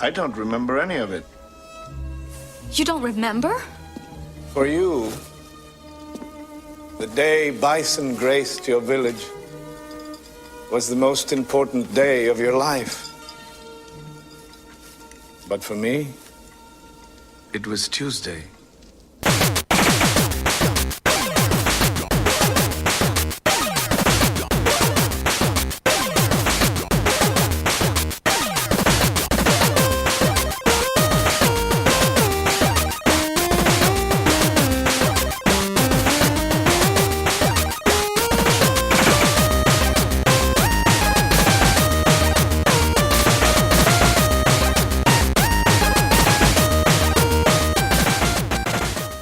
I don't remember any of it. You don't remember? For you, the day bison graced your village was the most important day of your life. But for me, it was Tuesday.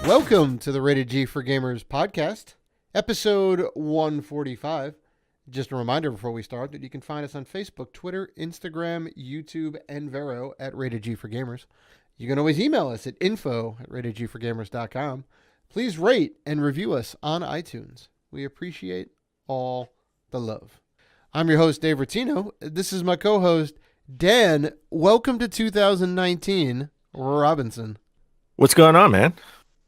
Welcome to the Rated G for Gamers podcast, episode 145. Just a reminder before we start that you can find us on Facebook, Twitter, Instagram, YouTube, and Vero at Rated G for Gamers. You can always email us at info@ratedgforgamers.com. Please rate and review us on iTunes. We appreciate all the love. I'm your host, Dave Rotino. This is my co-host, Dan. Welcome to 2019, Robinson. What's going on, man?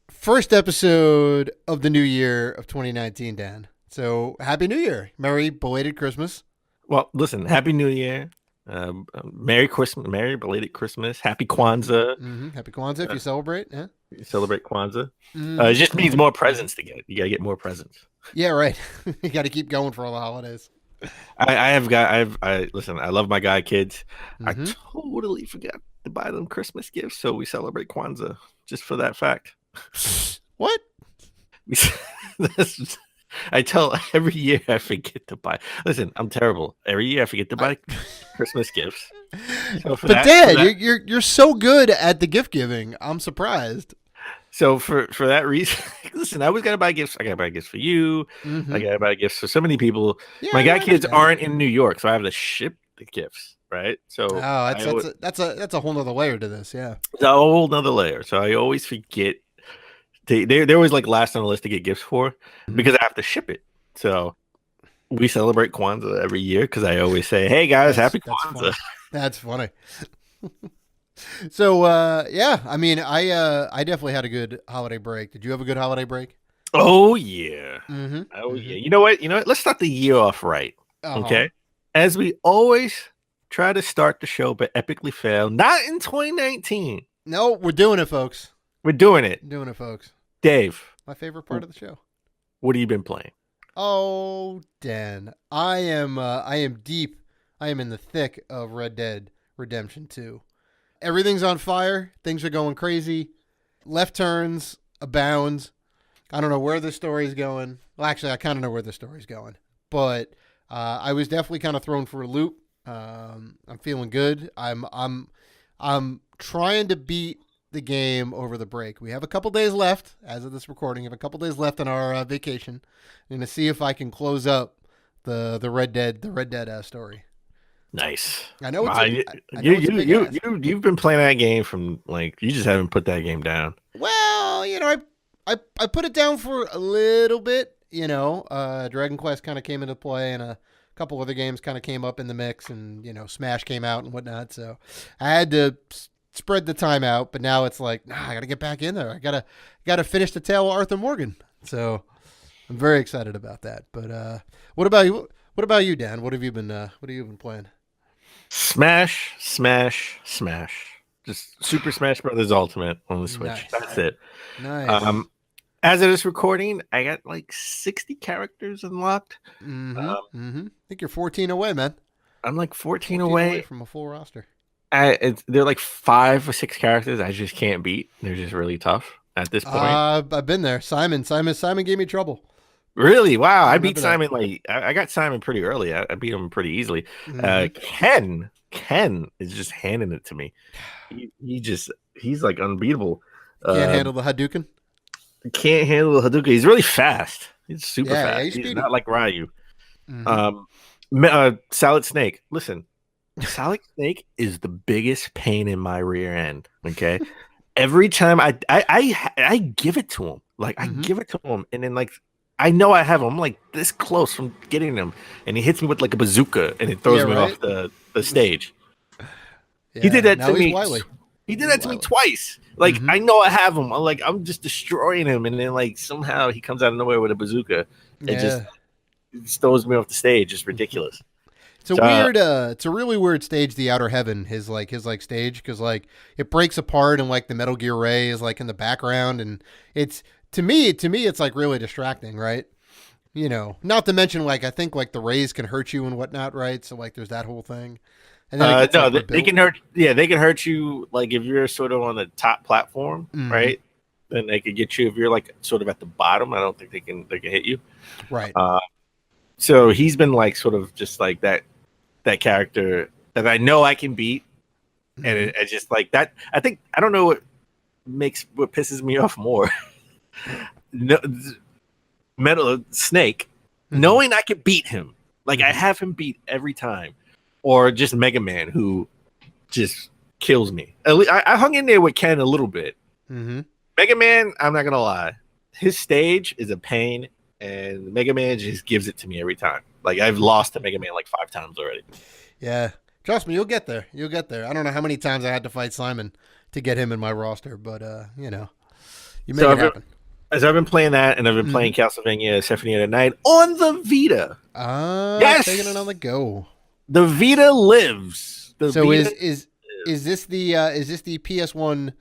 First episode of the new year of 2019, Dan. So happy New Year. Merry belated Christmas. Well, listen, Happy New Year. Merry Christmas, Merry belated Christmas. Happy Kwanzaa. Mm-hmm. Happy Kwanzaa if you celebrate. Yeah. You celebrate Kwanzaa. Mm-hmm. It just means more presents to get. You got to get more presents. Yeah, right. You got to keep going for all the holidays. Listen, I love my guy kids. Mm-hmm. I totally forgot to buy them Christmas gifts. So we celebrate Kwanzaa just for that fact. What? I tell every year I forget to buy. Listen, I'm terrible. Every year I forget to buy Christmas gifts. So but Dad, you're so good at the gift giving. I'm surprised. So for that reason, listen, I always gotta buy gifts. I gotta buy gifts for you. Mm-hmm. I gotta buy gifts for so many people. Yeah, my guy kids aren't in New York, so I have to ship the gifts. Right. So that's a whole nother layer to this. Yeah. It's a whole nother layer. So I always forget. They're always like last on the list to get gifts for because I have to ship it. So we celebrate Kwanzaa every year because I always say, "Hey guys, happy Kwanzaa." That's funny. So yeah, I mean, I definitely had a good holiday break. Did you have a good holiday break? Oh yeah. Mm-hmm. Oh yeah. You know what? Let's start the year off right. Uh-huh. Okay. As we always try to start the show, but epically fail. Not in 2019. No, we're doing it, folks. We're doing it. Doing it, folks. Dave, My favorite part of the show. what have you been playing? Oh, Dan, I am deep. I am in the thick of Red Dead Redemption 2. Everything's on fire. Things are going crazy. Left turns abound. I don't know where the story's going. Well, actually, I kind of know where the story's going. But I was definitely kind of thrown for a loop. I'm feeling good. I'm trying to beat the game over the break. We have a couple days left as of this recording. We have a couple days left on our vacation. I'm going to see if I can close up the Red Dead story. Nice. I know it's you've been playing that game from you just haven't put that game down. Well, I put it down for a little bit. Dragon Quest kind of came into play, and a couple other games kind of came up in the mix, and Smash came out and whatnot. So I had to spread the time out, but now it's like, I gotta get back in there. I gotta finish the tale of Arthur Morgan. So I'm very excited about that. But what about you? What about you, Dan? What have you been playing? Smash. Just Super Smash Brothers Ultimate on the Switch. Nice. That's it. Nice. As of this recording, I got 60 characters unlocked. I think you're 14 away, man. I'm 14 away from a full roster. They're 5 or 6 characters I just can't beat. They're just really tough at this point. I've been there. Simon gave me trouble. Really? Wow. I beat that. Simon I got Simon pretty early. I beat him pretty easily. Mm-hmm. Ken is just handing it to me. He's unbeatable. Can't handle the Hadouken. Can't handle the Hadouken. He's really fast. He's super fast. He's not like Ryu. Mm-hmm. Solid Snake. Listen, Solid Snake is the biggest pain in my rear end. Okay, every time I give it to him, I give it to him, and then I know I have him. I'm this close from getting him, and he hits me with a bazooka, and it throws me off the stage. He did that now to he's me. wily. He did He's that to me wily. twice. Like Mhm. I know I have him. I'm just destroying him, and then like somehow he comes out of nowhere with a bazooka. It just Yeah. throws me off the stage. It's ridiculous. It's a So weird it's a really weird stage, the Outer Heaven, his stage, because like it breaks apart and like the Metal Gear Ray is like in the background, and it's to me it's like really distracting, right? You know, not to mention like I think like the rays can hurt you and whatnot, right? So like there's that whole thing. And then it gets no, like they rebuilt. can hurt. Yeah, they can hurt you. Like if you're sort of on the top platform, Mhm. right? Then they could get you. If you're like sort of at the bottom, I don't think they can hit you. Right. So he's been like sort of just like that character that I know I can beat, and Mhm. it just like that. I don't know what pisses me off more. No, Metal Snake, Mhm. knowing I could beat him, like I Mhm. have him beat every time, or just Mega Man who just kills me. I hung in there with Ken a little bit. Mhm. Mega Man, I'm not gonna lie, his stage is a pain, and Mega Man just gives it to me every time. Like I've lost to Mega Man like 5 times already. Yeah. Trust me, you'll get there. You'll get there. I don't know how many times I had to fight Simon to get him in my roster, but you know, you make So it happen. as I've been playing that, and I've been playing Castlevania Symphony of the Night on the Vita. Yes, Taking it on the go. the Vita lives. The So Vita. is this the PS1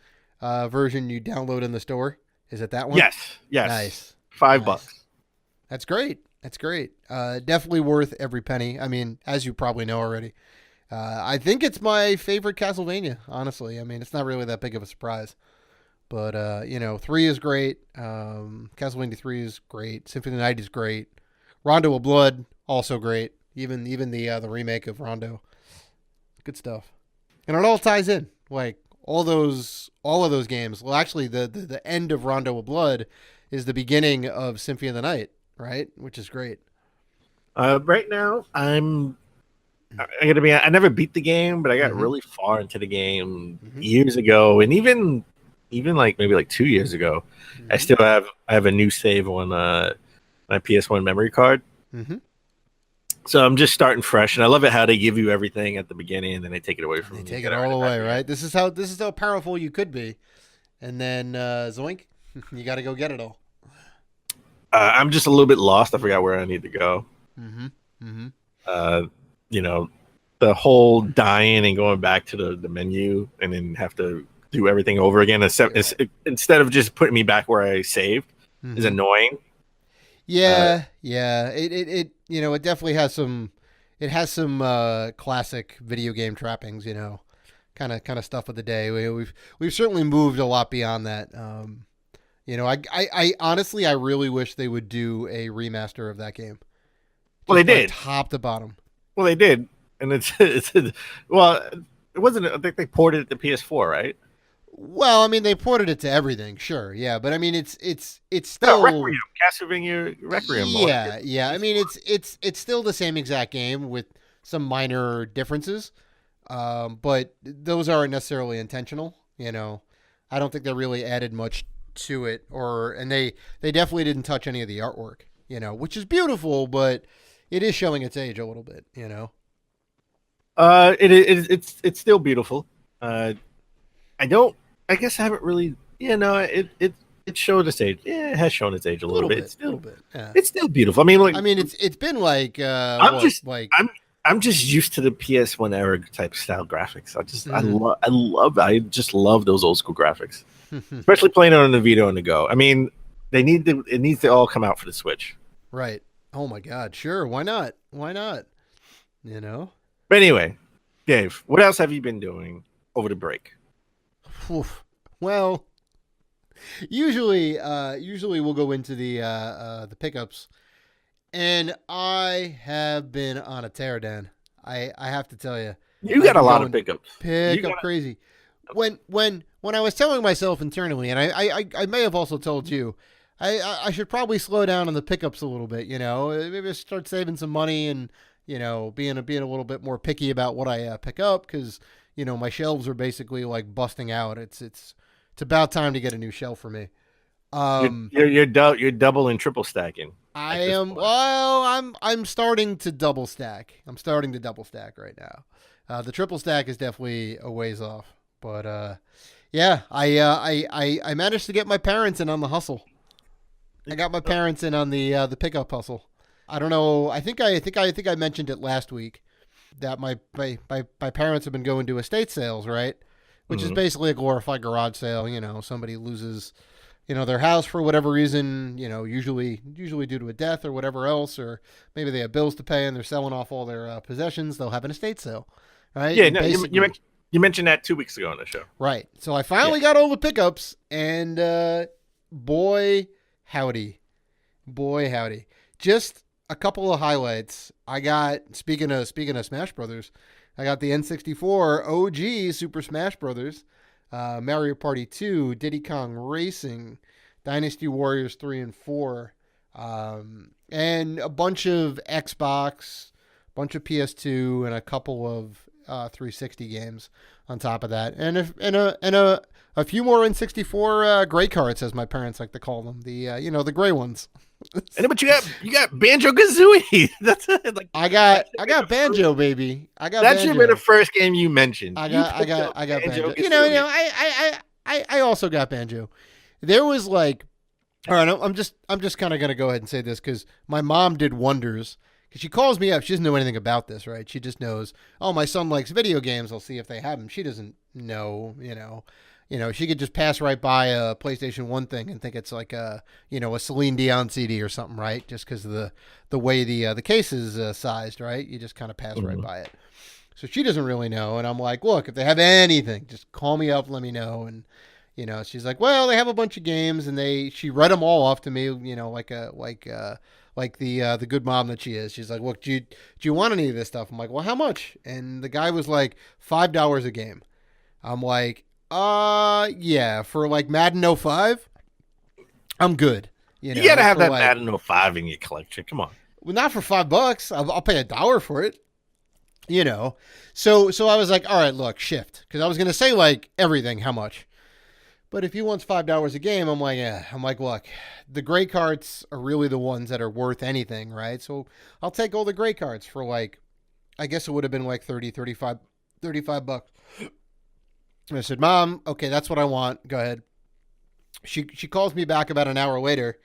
version you download in the store? Is it that one? Yes. Nice. $5. Nice. That's great. That's great. Definitely worth every penny. I mean, as you probably know already. I think it's my favorite Castlevania, honestly. I mean, it's not really that big of a surprise. But, you know, 3 is great. Castlevania 3 is great. Symphony of the Night is great. Rondo of Blood, also great. Even the remake of Rondo. Good stuff. And it all ties in. Like, all of those games. Well, actually, the end of Rondo of Blood is the beginning of Symphony of the Night, right? Which is great. Right now, I gotta be. I never beat the game, but I got Mhm. really far into the game Mhm. years ago, and even like maybe like 2 years ago. I Mhm. still have a new save on my PS1 memory card, Mm-hmm. so I'm just starting fresh, and I love it how they give you everything at the beginning, and then they take it away from They you. take You it gotta earn all back away, again. right? This is how powerful you could be, and then zoink, you got to go get it all. I'm just a little bit lost. I forgot where I need to go. Mm-hmm. Mm-hmm. Uh, you know, the whole dying and going back to the menu and then have to do everything over again instead of just putting me back where I saved is annoying. Yeah. It you know, it definitely has some. It has some classic video game trappings. You know, kind of stuff of the day. We've certainly moved a lot beyond that. You know, I honestly I really wish they would do a remaster of that game. Well, they Just like did. top to bottom. Well, they did, and it's well, it wasn't. I think they ported it to PS4, right? Well, I mean, they ported it to everything, sure, yeah, but I mean, it's No, still, Requiem, Castlevania Requiem. yeah. I mean, it's still the same exact game with some minor differences, but those aren't necessarily intentional. You know, I don't think they really added much to it, and they definitely didn't touch any of the artwork. You know, which is beautiful, but it is showing its age a little bit. You know. It's still beautiful. I don't. I guess I haven't really. Yeah, no. It showed its age. Yeah, it has shown its age a little bit. It's A still little bit. Yeah. it's still beautiful. I mean, like I mean, it's been like I'm what, just like I'm just used to the PS1 era type style graphics. Mhm. I just love those old school graphics, especially playing it on the Vita on the go. I mean, it needs to all come out for the Switch. right. Oh my God, sure. Why not? Why not? You know. But anyway, Dave, what else have you been doing over the break? Oof. Well, usually we'll go into the pickups, and I have been on a tear, Dan. I have to tell you, You I've got a been lot of going pickups. pick up crazy. When I was telling myself internally, and I may have also told you, I should probably slow down on the pickups a little bit. You know, maybe start saving some money and you know being a little bit more picky about what I pick up because you know my shelves are basically like busting out. It's about time to get a new shelf for me. You're double and triple stacking. I this am point. well. I'm starting to double stack. I'm starting to double stack right now. The triple stack is definitely a ways off. But yeah, I managed to get my parents in on the hustle. I got my parents in on the pickup hustle. I don't know. I think I mentioned it last week that my parents have been going to estate sales, right? Which is basically a glorified garage sale. Somebody loses, their house for whatever reason, usually due to a death or whatever else, or maybe they have bills to pay and they're selling off all their possessions. They'll have an estate sale, right? Yeah, no, you mentioned that 2 weeks ago on the show. Right. So I finally got all the pickups, and boy, howdy. Just a couple of highlights. I got, speaking of Smash Brothers, I got the N64 OG Super Smash Brothers, Mario Party 2, Diddy Kong Racing, Dynasty Warriors 3 and 4, and a bunch of Xbox, bunch of PS2, and a couple of 360 games on top of that, and a few more N64 gray cards, as my parents like to call them, the gray ones. But you got Banjo Kazooie. That's like I got Banjo, baby. That Banjo. should have been the first game you mentioned. I got Banjo. Kazooie. I also got Banjo. There was like, all right, I'm just kind of gonna go ahead and say this because my mom did wonders. Because she calls me up, she doesn't know anything about this, right? She just knows, oh, my son likes video games. I'll see if they have them. She doesn't know, she could just pass right by a PlayStation 1 thing and think it's like a Celine Dion CD or something, right? Just because of the way the case is sized, right? You just kind of pass right by it. So she doesn't really know. And I'm like, look, if they have anything, just call me up, let me know. And, she's like, well, they have a bunch of games, and she read them all off to me, like the good mom that she is. She's like, look, do you want any of this stuff? I'm like, well, how much? And the guy was like, $5 a game. I'm like, yeah, for like Madden 05, I'm good. You gotta have that Madden 05 in your collection. Come on. Well, not for $5. I'll pay $1 for it. So I was like, all right, look, shift. Cause I was going to say like everything, how much? But if he wants $5 a game, I'm like, yeah. I'm like, look, the gray cards are really the ones that are worth anything, right? So I'll take all the gray cards for like, I guess it would have been like $35. And I said, Mom, okay, that's what I want. Go ahead. She calls me back about an hour later.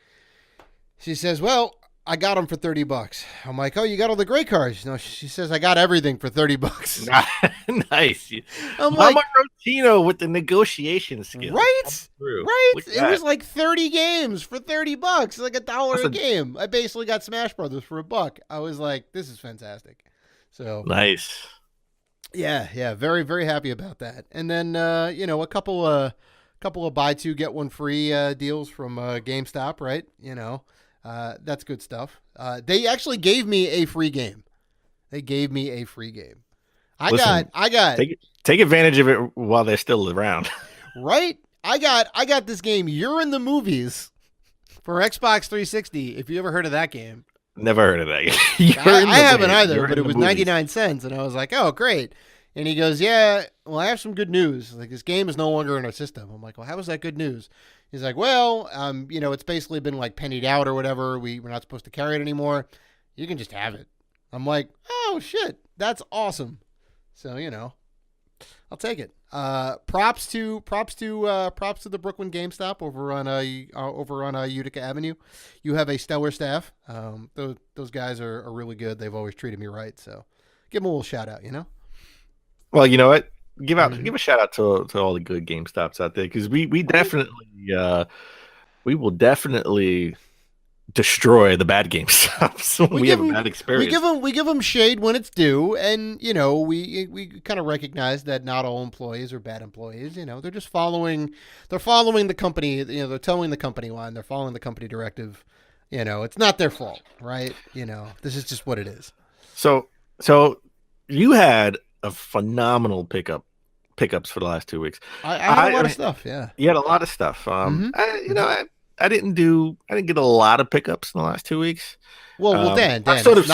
She says, well, I got them for $30. I'm like, oh, you got all the gray cards? No, she says, I got everything for $30. Nice. I'm Mama like, Rotino with the negotiation skills. Right? Right? It was like 30 games for $30. It's like $1 a game. I basically got Smash Brothers for $1. I was like, this is fantastic. So nice. Yeah. Very, very happy about that. And then, a couple of buy two, get one free deals from GameStop, right? That's good stuff. They actually gave me a free game. I got take advantage of it while they're still around. Right? I got this game, You're in the Movies, for Xbox 360. If you ever heard of that game. Never heard of that. I haven't either, but it was 99 cents, and I was like, oh, great. And he goes, yeah, well, I have some good news. Like, this game is no longer in our system. I'm like, well, how is that good news? He's like, well, it's basically been like pennied out or whatever. We're not supposed to carry it anymore. You can just have it. I'm like, oh shit, that's awesome. So, I'll take it. Props to the Brooklyn GameStop over on Utica Avenue. You have a stellar staff. Those guys are really good. They've always treated me right. So give them a little shout out, Well, you know what? Give a shout out to all the good GameStops out there, because we will definitely destroy the bad GameStops when we have a bad experience. We give them shade when it's due, and we kind of recognize that not all employees are bad employees. They're just following the company. They're towing the company line. They're following the company directive. It's not their fault, right? This is just what it is. So you had a phenomenal pickups for the last 2 weeks. I had a lot of stuff. Yeah, you had a lot of stuff. I didn't get a lot of pickups in the last 2 weeks. Well, Dan, it's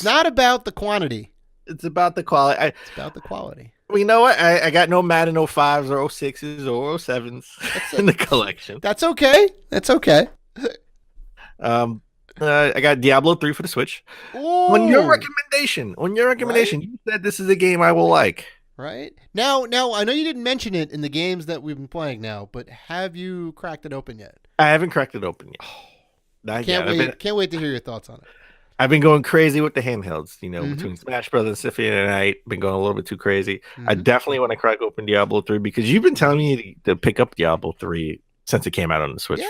not about the quantity. It's about the quality. It's about the quality. Well, you know what? I got no Madden 05s or 06s or 07s in the collection. That's okay. I got Diablo 3 for the Switch. On your recommendation, you said this is a game I will like. Right now, I know you didn't mention it in the games that we've been playing now, but have you cracked it open yet? I haven't cracked it open yet. Not Can't yet. wait! Can't wait to hear your thoughts on it. I've been going crazy with the handhelds, Mhm. between Smash Brothers and Symphony of the Night. Been going a little bit too crazy. I Mhm. definitely want to crack open Diablo 3 because you've been telling me to pick up Diablo 3 since it came out on the Switch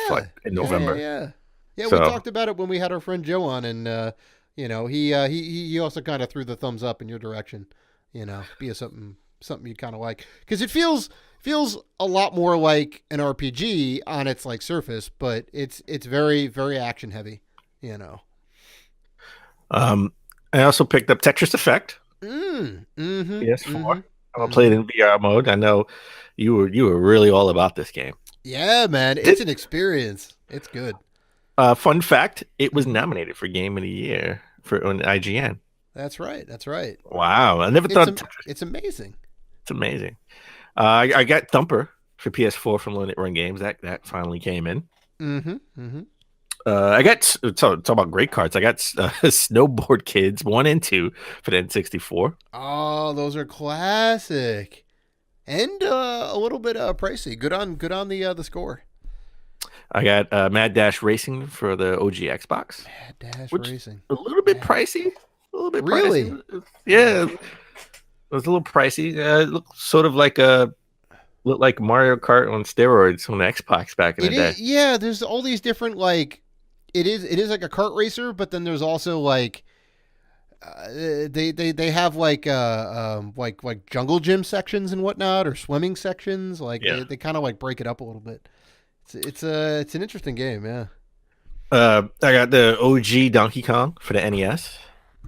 in November. Yeah. So- We talked about it when we had our friend Joe on, and he also kind of threw the thumbs up in your direction. Be a something you kind of like, because it feels a lot more like an RPG on its like surface, but it's very, very action heavy. I also picked up Tetris Effect. Mm-hmm. PS4. Mm-hmm. I'm gonna play it in VR mode. I know you were really all about this game. Yeah, man, it's an experience. It's good. Fun fact: it was nominated for Game of the Year on IGN. That's right. That's right. Wow, I never thought It's amazing. it's amazing. I got Thumper for PS4 from Limit Run Games. That finally came in. Mm-hmm. Mm-hmm. I got talk about great cards. I got Snowboard Kids 1 and 2 for the N64. Oh, those are classic, and a little bit pricey. Good on the score. I got Mad Dash Racing for the OG Xbox. Mad Dash Which- Racing. A little bit pricey. A little bit Really? pricey. Yeah. It was a little pricey. It looked sort of like Mario Kart on steroids on the Xbox back in the day. Yeah, there's all these different like it is like a kart racer, but then there's also like they have like jungle gym sections and whatnot, or swimming sections. Like Yeah. they kind of like break it up a little bit. It's an interesting game, yeah. I got the OG Donkey Kong for the NES,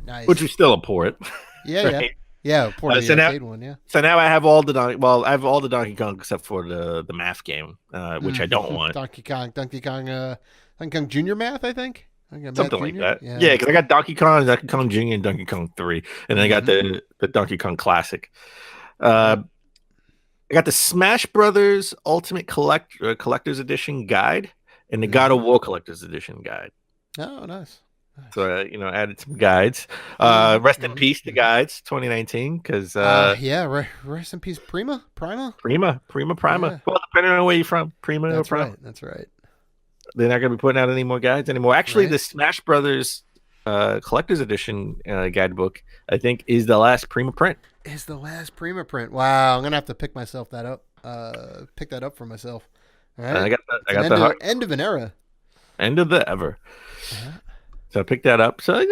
Nice. which is still a port. yeah, right? yeah. Port of So the now- arcade one, yeah. So now I have all the I have all the Donkey Kong except for the math game, which I don't want. Donkey Kong Junior Math, I think. Something like that. Yeah, because I got Donkey Kong Jr., and Donkey Kong 3, and then I got the Donkey Kong Classic. I got the Smash Brothers Ultimate Collector's Edition guide and the God of War Collector's Edition guide. Oh, nice. So added some guides. Rest in Mhm. peace, the guides 2019, because Rest in peace, Prima. Prima. Yeah. Well, depending on where you're from, Prima or That's Prima. right. That's right. They're not going to be putting out any more guides anymore. Actually, Right. the Smash Brothers Collector's Edition guidebook, I think, is the last Prima print. Is the last Prima print. Wow, I'm gonna have to pick that up. Pick that up for myself. All right. I got It's the an end of an era. end of the ever. Uh-huh. So I picked that up. So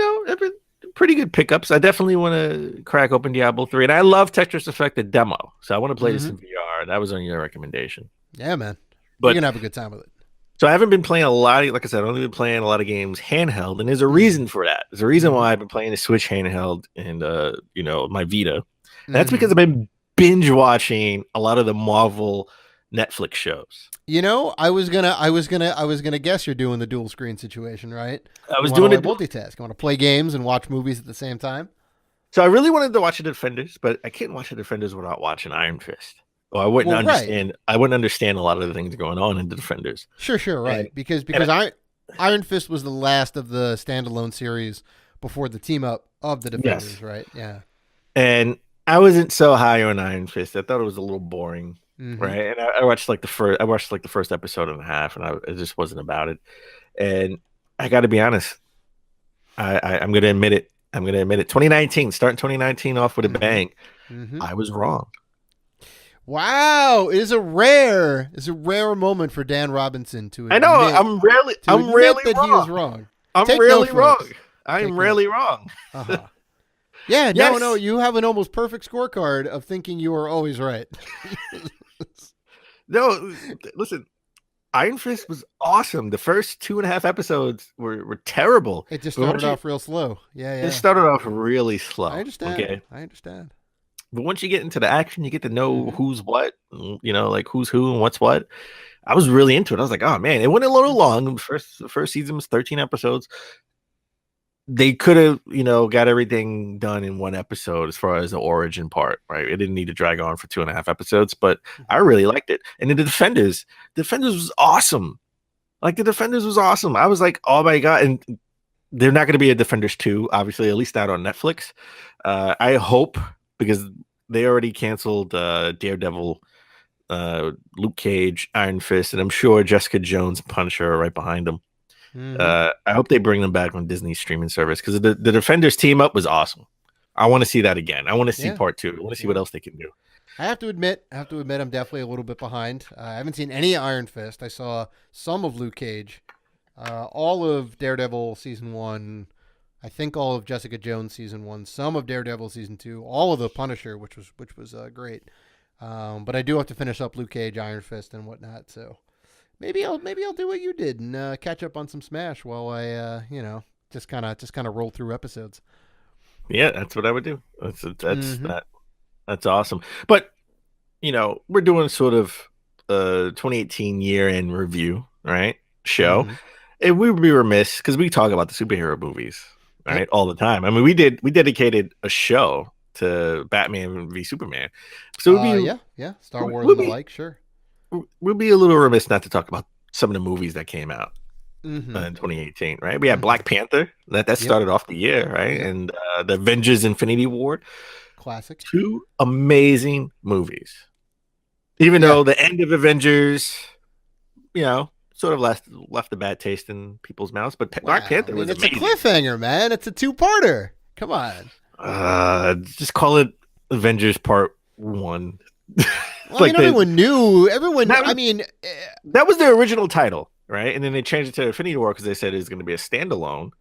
pretty good pickups. I definitely want to crack open Diablo 3, and I love Tetris Effect the demo. So I want to play this in VR. That was on your recommendation. Yeah, man. But- You're gonna have a good time with it. So I haven't been playing a lot. Like I said, I've only been playing a lot of games handheld, and there's a reason for that. There's a reason why I've been playing the Switch handheld and my Vita. And that's because I've been binge watching a lot of the Marvel Netflix shows. I was gonna guess you're doing the dual screen situation, right? I was You doing wanna, it. like, multitask. I want to play games and watch movies at the same time. So I really wanted to watch the Defenders, but I can't watch the Defenders without watching Iron Fist. Or I wouldn't Well, right. understand. I wouldn't understand a lot of the things going on in the Defenders. Sure, right. And- because Iron Fist was the last of the standalone series before the team up of the Defenders, Yes. right? Yeah. And I wasn't so high on Iron Fist. I thought it was a little boring, Mhm. right? And I watched the first episode and a half, and it just wasn't about it. And I got to be honest, I'm going to admit it. 2019, starting 2019 off with a bang. Mhm. I was wrong. Wow, it is a rare moment for Dan Robinson to admit, I know. I'm rarely that wrong. he was wrong. I'm Take rarely note, wrong. folks. I'm Take rarely wrong. Uh-huh. Yeah, Yes. no, you have an almost perfect scorecard of thinking you are always right. No, listen. Iron Fist was awesome. The first 2.5 episodes were terrible. It just But once started off real slow. Yeah. It started off really slow. I understand. Okay. I understand. But once you get into the action, you get to know who's what, like who's who and what's what. I was really into it. I was like, oh man, it went a little long. The first season was 13 episodes. They could have, got everything done in one episode as far as the origin part, right? It didn't need to drag on for 2.5 episodes, but I really liked it. And then the Defenders was awesome. Like the Defenders was awesome. I was like, oh my God. And they're not going to be a Defenders 2, obviously, at least not on Netflix. I hope, because they already canceled Daredevil, Luke Cage, Iron Fist, and I'm sure Jessica Jones and Punisher are right behind them. I hope they bring them back on Disney's streaming service, because the Defenders team up was awesome. I want to see that again. I want to see part 2. I want to see what else they can do. I have to admit, I'm definitely a little bit behind. I haven't seen any Iron Fist. I saw some of Luke Cage, all of Daredevil season 1, I think all of Jessica Jones season 1, some of Daredevil season 2, all of the Punisher, which was great. But I do have to finish up Luke Cage, Iron Fist, and whatnot. So maybe I'll do what you did and catch up on some Smash while I just kind of roll through episodes. Yeah, that's what I would do. That's awesome. But we're doing sort of 2018 year-end review, right? Show. And we would be remiss, because we talk about the superhero movies, right, all the time. I mean, we dedicated a show to Batman v Superman. So it'd be Star Wars and the like, sure. We'll be a little remiss not to talk about some of the movies that came out in 2018, right? We had Black Panther that started off the year, right? And the Avengers Infinity War. Classic. 2 amazing movies. Even though the end of Avengers, sort of left a bad taste in people's mouths, but Black Panther was amazing. It's a cliffhanger, man. It's a 2-parter. Come on. Just call it Avengers Part 1. Well, everyone knew. That was their original title, right? And then they changed it to Infinity War because they said it was going to be a standalone,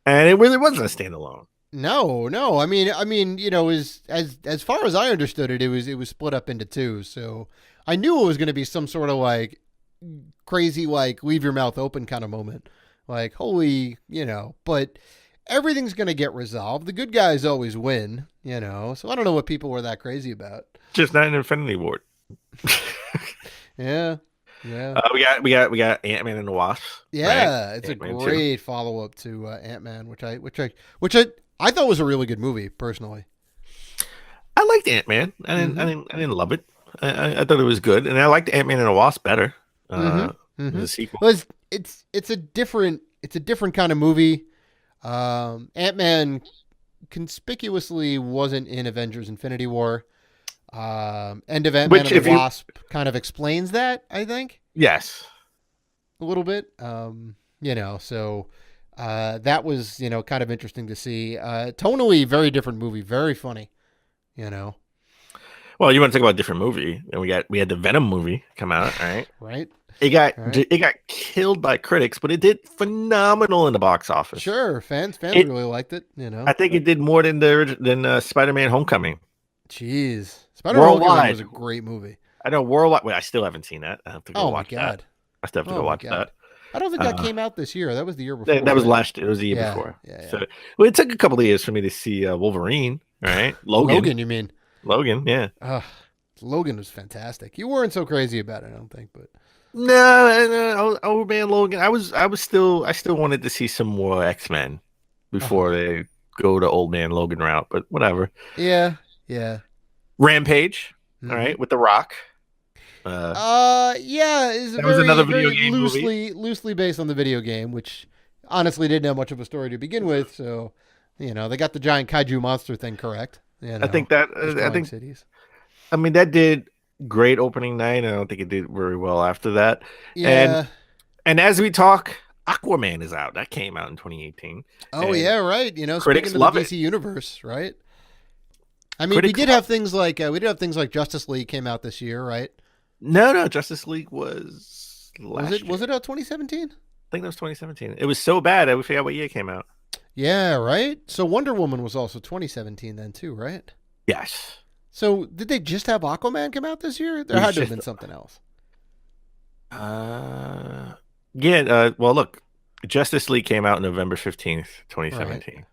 and it really wasn't a standalone. No. I mean, as far as I understood it, it was split up into 2. So I knew it was going to be some sort of like crazy, like leave your mouth open kind of moment, like holy, but everything's going to get resolved. The good guys always win, So I don't know what people were that crazy about. Just not an Infinity War. Yeah. We got Ant-Man and the Wasp. Yeah, right? it's Ant-Man a great follow-up to Ant-Man, which I thought was a really good movie personally. I liked Ant-Man. I didn't love it. I thought it was good, and I liked Ant-Man and the Wasp better. The sequel. Well, it's a different kind of movie. Ant-Man conspicuously wasn't in Avengers Infinity War. End of Ant-Man and the Wasp kind of explains that, I think. Yes. A little bit. So that was, kind of interesting to see. Tonally, very different movie, very funny, Well, you want to talk about a different movie, and we had the Venom movie come out, right? Right. It got killed by critics, but it did phenomenal in the box office. Sure, fans really liked it. I think it did more than Spider-Man: Homecoming. Jeez, Spider-Man: Homecoming was a great movie. I know worldwide. Wait, I still haven't seen that. I have to go watch that. I still have to go watch that. I don't think that came out this year. That was the year before. That was last year. It was the year before. Yeah. So, it took a couple of years for me to see Wolverine. Right, Logan, you mean? Logan, yeah. Logan was fantastic. You weren't so crazy about it, I don't think, but. No, old man Logan. I still wanted to see some more X-Men before they go to old man Logan route, but whatever. Yeah. Rampage, all right, with The Rock. Is that was another video game loosely based on the video game, which honestly didn't have much of a story to begin with. So, they got the giant kaiju monster thing correct. I think cities. I mean, that did great opening night. I don't think it did very well after that. Yeah. And as we talk, Aquaman is out. That came out in 2018. Oh, yeah, right. Critics speaking love of the DC it. Universe, right? I mean, we did have things like Justice League came out this year, right? No, Justice League was last year. Was it out 2017? I think that was 2017. It was so bad, I forgot what year it came out. Yeah, right? So Wonder Woman was also 2017 then too, right? Yes. So did they just have Aquaman come out this year? There had to have been something else. Well, look, Justice League came out November 15th, 2017. Right.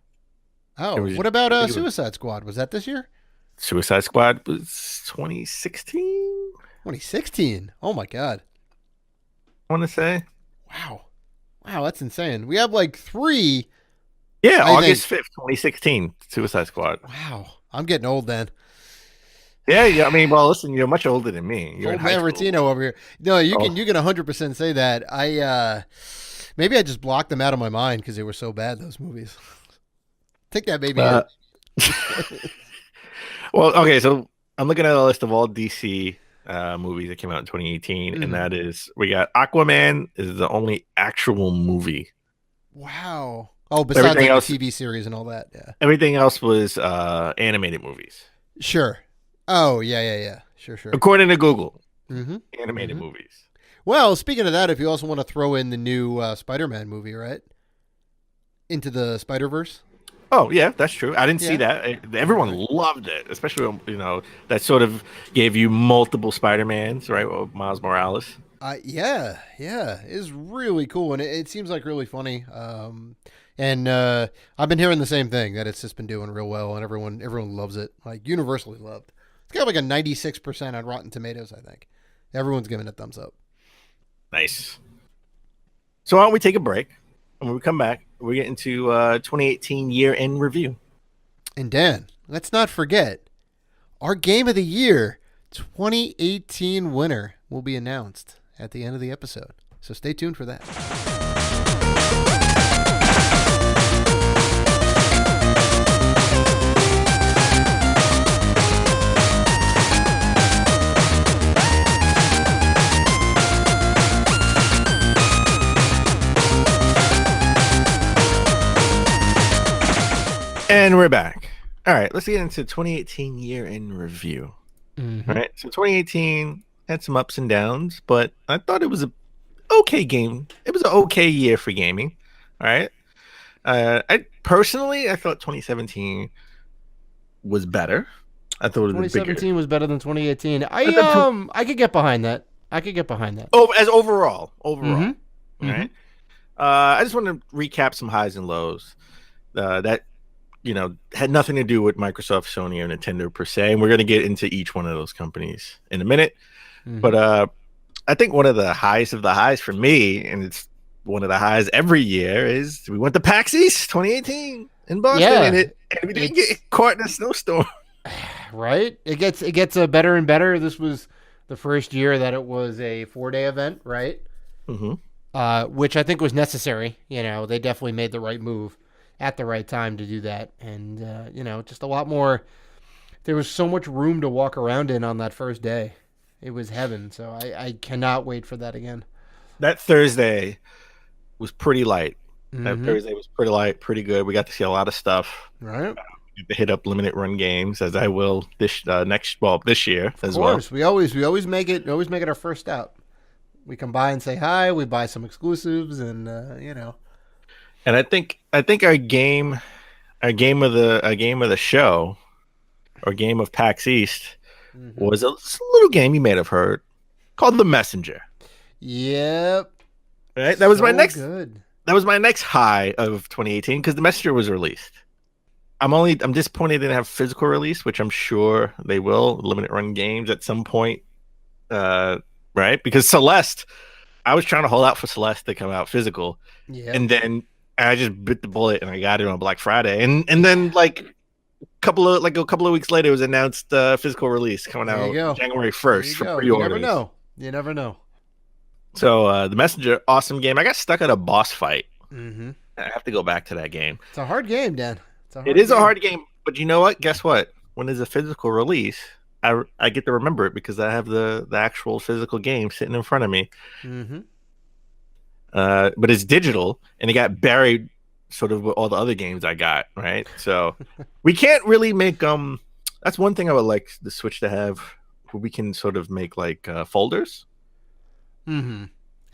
Oh, what about Suicide Squad? Was that this year? Suicide Squad was 2016? 2016? Oh, my God. I want to say. Wow, that's insane. We have like 3. Yeah, August 5th, 2016, Suicide Squad. Wow. I'm getting old then. Yeah. I mean, well, listen, you're much older than me. You're old man Ratino over here. No, you can 100% say that. Maybe I just blocked them out of my mind because they were so bad, those movies. I think that maybe Well, okay, so I'm looking at a list of all DC movies that came out in 2018, and that is we got Aquaman is the only actual movie. Wow. Oh, besides Everything like else- the TV series and all that. Yeah. Everything else was animated movies, Sure. Oh, yeah. Sure. according to Google. Mm-hmm. Animated movies. Well, speaking of that, if you also want to throw in the new Spider-Man movie, right? Into the Spider-Verse. Oh yeah, that's true. I didn't see Yeah. that. Everyone loved it, especially that sort of gave you multiple Spider-Mans, right? With Miles Morales. Yeah, it's really cool, and it seems like really funny. And I've been hearing the same thing, that it's just been doing real well, and everyone loves it, like universally loved. It's got like a 96% on Rotten Tomatoes, I think. Everyone's giving it thumbs up. Nice. So why don't we take a break? And when we come back, we're getting to 2018 year-end review. And Dan, let's not forget, our Game of the Year 2018 winner will be announced at the end of the episode. So stay tuned for that. And we're back. All right, let's get into 2018 year-end review. Mm-hmm. All right, so 2018 had some ups and downs, but I thought it was a okay game. It was an okay year for gaming. All right. I thought 2017 was better. I thought it was bigger. 2017 was better than 2018. I could get behind that. Oh, as overall. Mhm. All right. I just want to recap some highs and lows that had nothing to do with Microsoft, Sony, or Nintendo per se, and we're going to get into each one of those companies in a minute. Mhm. But I think one of the highs of the highs for me, and it's one of the highs every year, is we went to PAX East 2018 in Boston, Yeah, and we didn't get caught in a snowstorm. Right? It gets better and better. This was the first year that it was a 4-day event, right? Mm-hmm. Which I think was necessary. They definitely made the right move at the right time to do that. And, just a lot more. There was so much room to walk around in on that first day. It was heaven. So I cannot wait for that again. That Thursday was pretty light. That Mhm. Thursday was pretty light, pretty good. We got to see a lot of stuff. Right? Get to hit up limited run games, as I will this year as Of well. course. We always make it our first stop. We come by and say hi. We buy some exclusives, and And I think our game of the show, or game of PAX East, was a little game you may have heard called The Messenger. Yep. Right, that was my So next. good. That was my next high of 2018 because The Messenger was released. I'm disappointed they didn't have physical release, which I'm sure they will. Limited run games at some point, right? Because Celeste, I was trying to hold out for Celeste to come out physical, Yeah. and then I just bit the bullet and I got it on Black Friday, and then like a couple of weeks later, it was announced physical release coming There you out go. January There 1st you for go. pre-orders. You never know. So The Messenger, awesome game. I got stuck at a boss fight. Mm-hmm. I have to go back to that game. It's a hard game, Dan. It is a hard game, but you know what? Guess what? When there's a physical release, I get to remember it because I have the actual physical game sitting in front of me. Mm-hmm. But it's digital, and it got buried sort of with all the other games I got, right? So we can't really make that's one thing I would like the Switch to have, where we can sort of make like folders. Mm-hmm.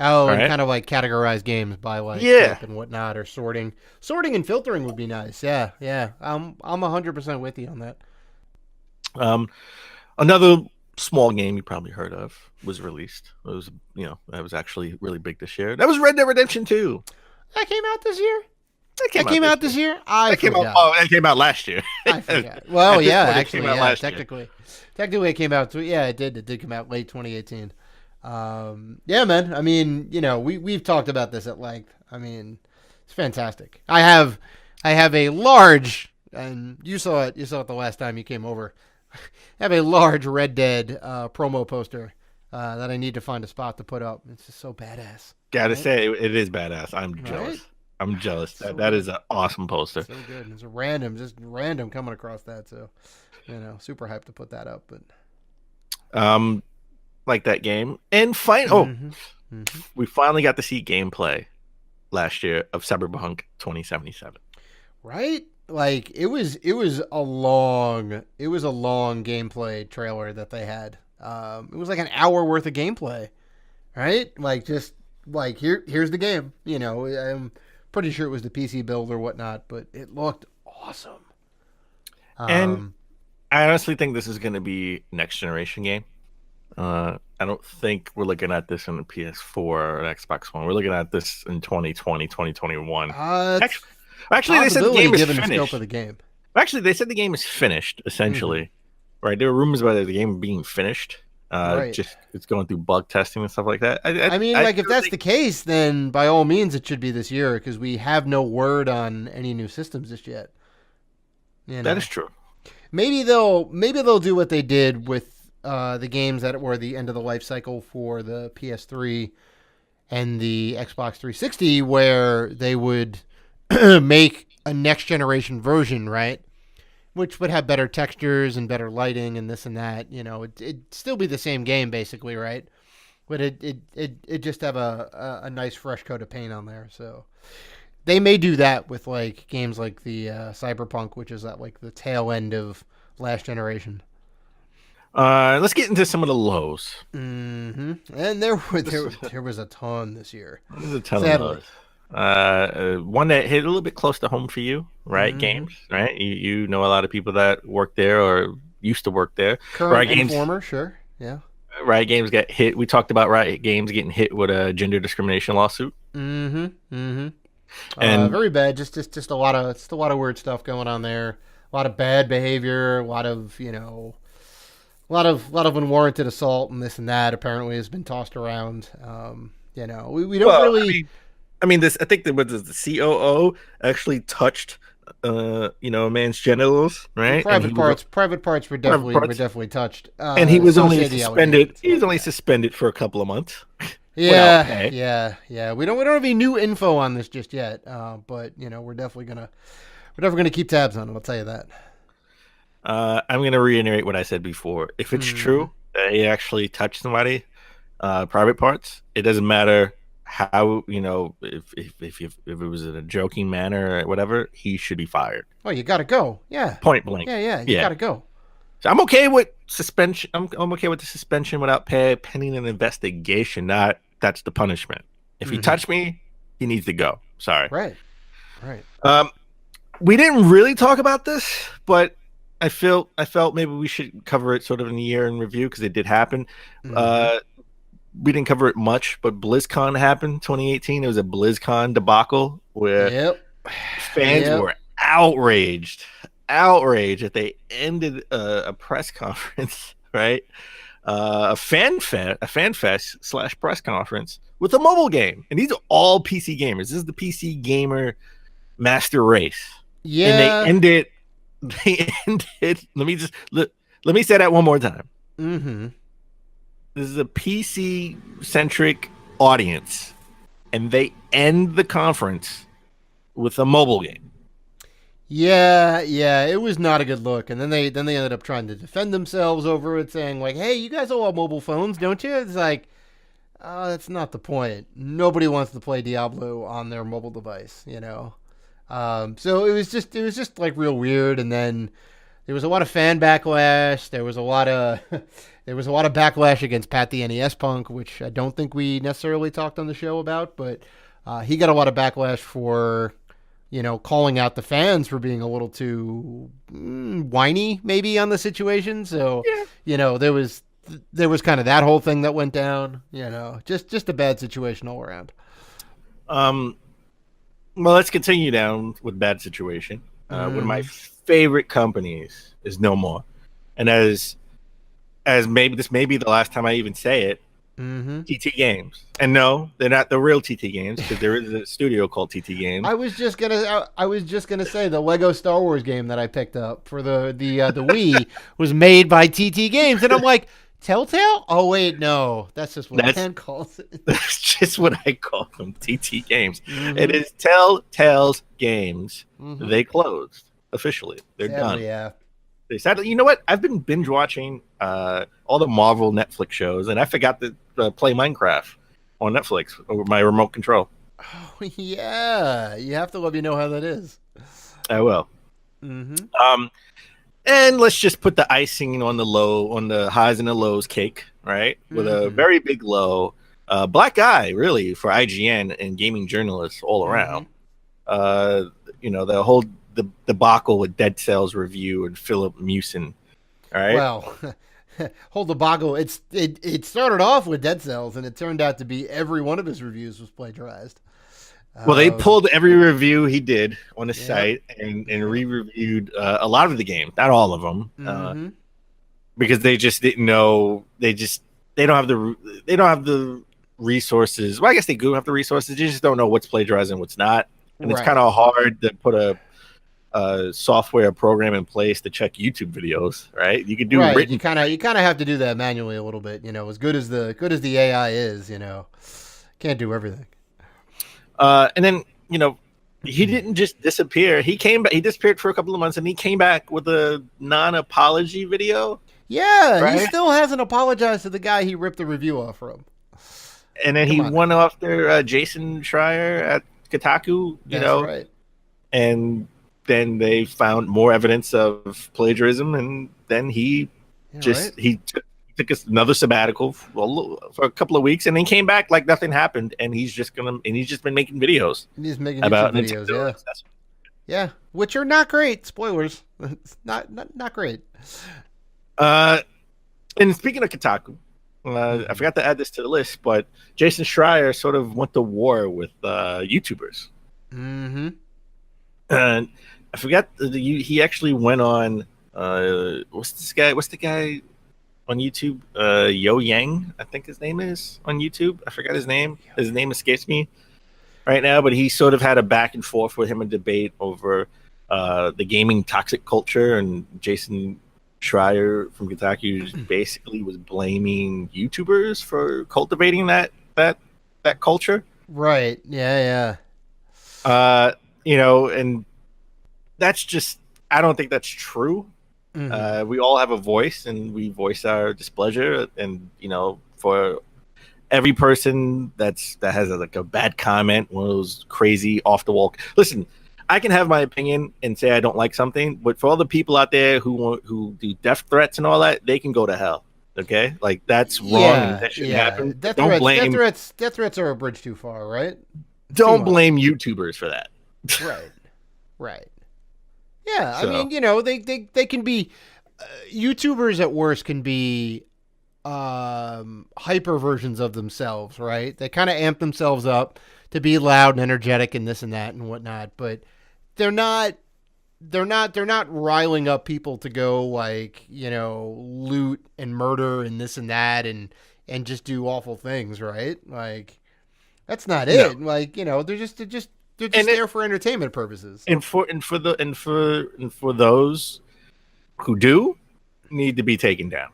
Oh, and Right. kind of like categorize games by like Yeah. type and whatnot, or sorting and filtering would be nice. Yeah. I'm 100% with you on that. Another small game you probably heard of was released. It was, that was actually really big this year. That was Red Dead Redemption 2. That came out this year. That Came out this year. That came out. It came out last year. I forgot. Well, At this yeah, point, it actually, came out yeah, last year. technically it came out. Yeah, it did. It did come out late 2018. Yeah, man. I mean, we've talked about this at length. I mean, it's fantastic. I have a large, and you saw it the last time you came over. I have a large Red Dead promo poster that I need to find a spot to put up. It's just so badass. Gotta Right? say, it is badass. I'm Right? jealous. I'm jealous. So That is good. an awesome poster. So good. It's just random coming across that. So, super hyped to put that up. But Um, like that game. And Mhm. Mhm. we finally got to see gameplay last year of Cyberpunk 2077. Right? Like it was a long gameplay trailer that they had. It was like an hour worth of gameplay, right? Like just like here's the game. I'm pretty sure it was the PC build or whatnot, but it looked awesome. And Um, I honestly think this is going to be next generation game. I don't think we're looking at this on the PS4 or Xbox One. We're looking at this in 2020, 2021. it's Actually, they said the possibility game is given the scope finished. of the game. Actually, they said the game is finished, essentially. Right? There were rumors about the game being finished. Right. Just it's going through bug testing and stuff like that. I mean, I like if still that's think- the case, then by all means it should be this year because we have no word on any new systems just yet. that is true. Maybe they'll do what they did with the games that were the end of the life cycle for the PS3 and the Xbox 360, where they would make a next generation version, right? Which would have better textures and better lighting and this and that. It'd still be the same game basically, right? But it just have a nice fresh coat of paint on there. So they may do that with like games like the Cyberpunk, which is at like the tail end of last generation. Let's get into some of the lows. And there was a ton this year. There's a ton Sadly. of lows. One that hit a little bit close to home for you, right? Mhm. Games, right? You know a lot of people that work there or used to work there. Current Riot and Games, former, sure, yeah. Riot Games got hit. We talked about Riot Games getting hit with a gender discrimination lawsuit. And Very bad. Just a lot of weird stuff going on there. A lot of bad behavior. A lot of a lot of unwarranted assault and this and that. Apparently, has been tossed around. We don't well, really. I mean, this. I think that the COO actually touched, a man's genitals, right? Private parts were definitely touched. And he was so only say the suspended. allegations. He was only suspended for a couple of months. Yeah, pay. yeah. We don't have any new info on this just yet. But we're definitely gonna keep tabs on it. I'll tell you that. I'm going to reiterate what I said before. If it's true that he actually touched somebody, private parts, it doesn't matter how if it was in a joking manner or whatever, he should be fired. Oh, you gotta go. Yeah. Point blank. Yeah. You gotta go. So I'm okay with suspension. I'm okay with the suspension without pay pending an investigation. That's the punishment. If he touched me, he needs to go. Sorry. Right. We didn't really talk about this, but I felt maybe we should cover it sort of in the year in review because it did happen. We didn't cover it much, but BlizzCon happened 2018. It was a BlizzCon debacle where fans were outraged that they ended a press conference, right? A fan fest / press conference with a mobile game, and these are all PC gamers. This is the PC gamer master race. Yeah. And they ended. Let me say that one more time. This is a PC centric audience, and they end the conference with a mobile game. Yeah, it was not a good look. And then they ended up trying to defend themselves over it, saying like, "Hey, you guys all have mobile phones, don't you?" It's like, oh, that's not the point. Nobody wants to play Diablo on their mobile device, So it was just like real weird. And then there was a lot of fan backlash. There was a lot of backlash against Pat the NES Punk, which I don't think we necessarily talked on the show about, but he got a lot of backlash for calling out the fans for being a little too whiny maybe on the situation. So, there was kind of that whole thing that went down, just a bad situation all around. Well, let's continue down with bad situation. One of my favorite companies is No More. And as maybe this may be the last time I even say it, TT Games. And no, they're not the real TT Games because there is a studio called TT Games. I was just gonna say the Lego Star Wars game that I picked up for the Wii was made by TT Games, and I'm like, Telltale? Oh wait, no, that's just what That's- Ken calls it. That's just what I call them, TT Games. Mhm. It is Telltale's Games. Mhm. They closed officially. They're Sadly, done. yeah. They sadly, you know what? I've been binge watching all the Marvel Netflix shows, and I forgot to play Minecraft on Netflix over my remote control. Oh yeah, you have to let me know how that is. I will. Mm-hmm. And let's just put the icing on the highs and the lows cake, right? With a Mhm. very big low. Black eye, really, for IGN and gaming journalists all around. The whole debacle with Dead Cells review and Philip Mewson. All right. Well, hold the boggle. It started off with Dead Cells, and it turned out to be every one of his reviews was plagiarized. Well, they pulled every review he did on the Yep. site and re-reviewed a lot of the games, not all of them, Mhm. because they just didn't know. They don't have the resources. Well, I guess they do have the resources. They just don't know what's plagiarized and what's not, and it's Right. kind of hard to put a software program in place to check YouTube videos. Right? You could do Right. written. You kind of have to do that manually a little bit. As good as the AI is, can't do everything. And then he didn't just disappear. He came back. He disappeared for a couple of months, and he came back with a non-apology video. Yeah, he Right? still hasn't apologized to the guy he ripped the review off from. And then he Come on. went after Jason Schreier at Kotaku, That's right. and then they found more evidence of plagiarism, and then he Yeah, right? he took another sabbatical for a couple of weeks, and then came back like nothing happened, and he's just been making videos He's making about YouTube videos, Nintendo. yeah. Yeah, which are not great. Spoilers. It's not great. And speaking of Kotaku, I forgot to add this to the list, but Jason Schreier sort of went to war with YouTubers. Mm-hmm. And I forgot he actually went on what's the guy on YouTube? Yo Yang, I think his name is on YouTube. I forgot his name. His name escapes me right now, but he sort of had a back and forth with him, a debate over the gaming toxic culture, and Jason Schreier from Kotaku basically was blaming YouTubers for cultivating that culture. Right. Yeah. And that's just, I don't think that's true. Mhm. We all have a voice, and we voice our displeasure, and for every person that has a bad comment, one of those crazy off the wall. Listen, I can have my opinion and say I don't like something, but for all the people out there who do death threats and all that, they can go to hell. Okay, like that's wrong. And that shouldn't happen. Death Don't threats are a bridge too far, right? don't blame YouTubers for that. Right. Yeah, I So- mean, they can be YouTubers at worst can be hyper versions of themselves, right? They kind of amp themselves up to be loud and energetic and this and that and whatnot, but they're not riling up people to go like, loot and murder and this and that and just do awful things, right? Like that's not it. Like, they're just there for entertainment purposes. And for those who do need to be taken down.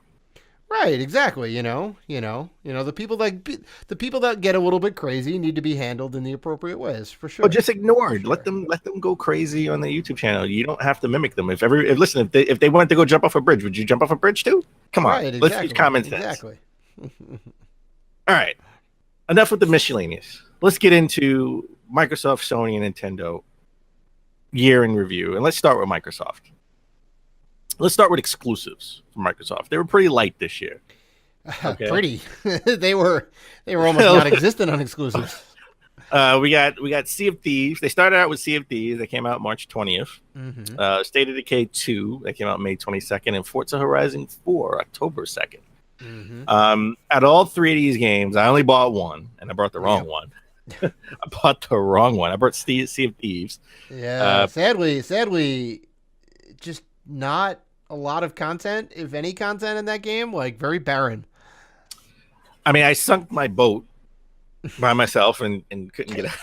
Right, exactly. The people that get a little bit crazy need to be handled in the appropriate ways, for sure. Or just ignored. Sure. Let them go crazy on the YouTube channel. You don't have to mimic them. If they wanted to go jump off a bridge, would you jump off a bridge too? Come on, Right, let's use common sense. Exactly. All right, enough with the miscellaneous. Let's get into Microsoft, Sony, and Nintendo year in review, and let's start with Microsoft. Let's start with exclusives from Microsoft. They were pretty light this year. Okay. Pretty. they were almost non-existent on exclusives. We got Sea of Thieves. They started out with Sea of Thieves. They came out March 20th. Mm-hmm. State of Decay 2. That came out May 22nd, and Forza Horizon 4 October 2nd. Mm-hmm. Out of all three of these games, I only bought one, and I bought the wrong one. I bought the wrong one. I bought Sea of Thieves. Yeah. Sadly, just not a lot of content, if any content in that game. Like very barren. I mean, I sunk my boat by myself and couldn't get out.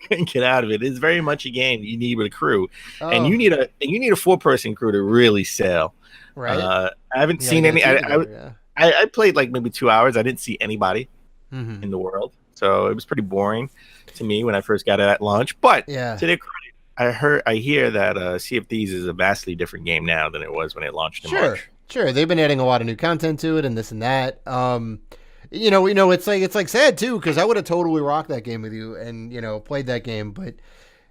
Couldn't get out of it. It's very much a game you need with a crew, and you need a 4-person crew to really sail. Right? I haven't You gotta seen get any. a team together, I played like maybe 2 hours. I didn't see anybody yeah. in the world, so it was pretty boring to me when I first got it at launch. But Yeah. to their credit, I hear that Sea of Thieves is a vastly different game now than it was when it launched in Sure, March. sure. They've been adding a lot of new content to it and this and that. It's like sad too because I would have totally rocked that game with you and played that game, but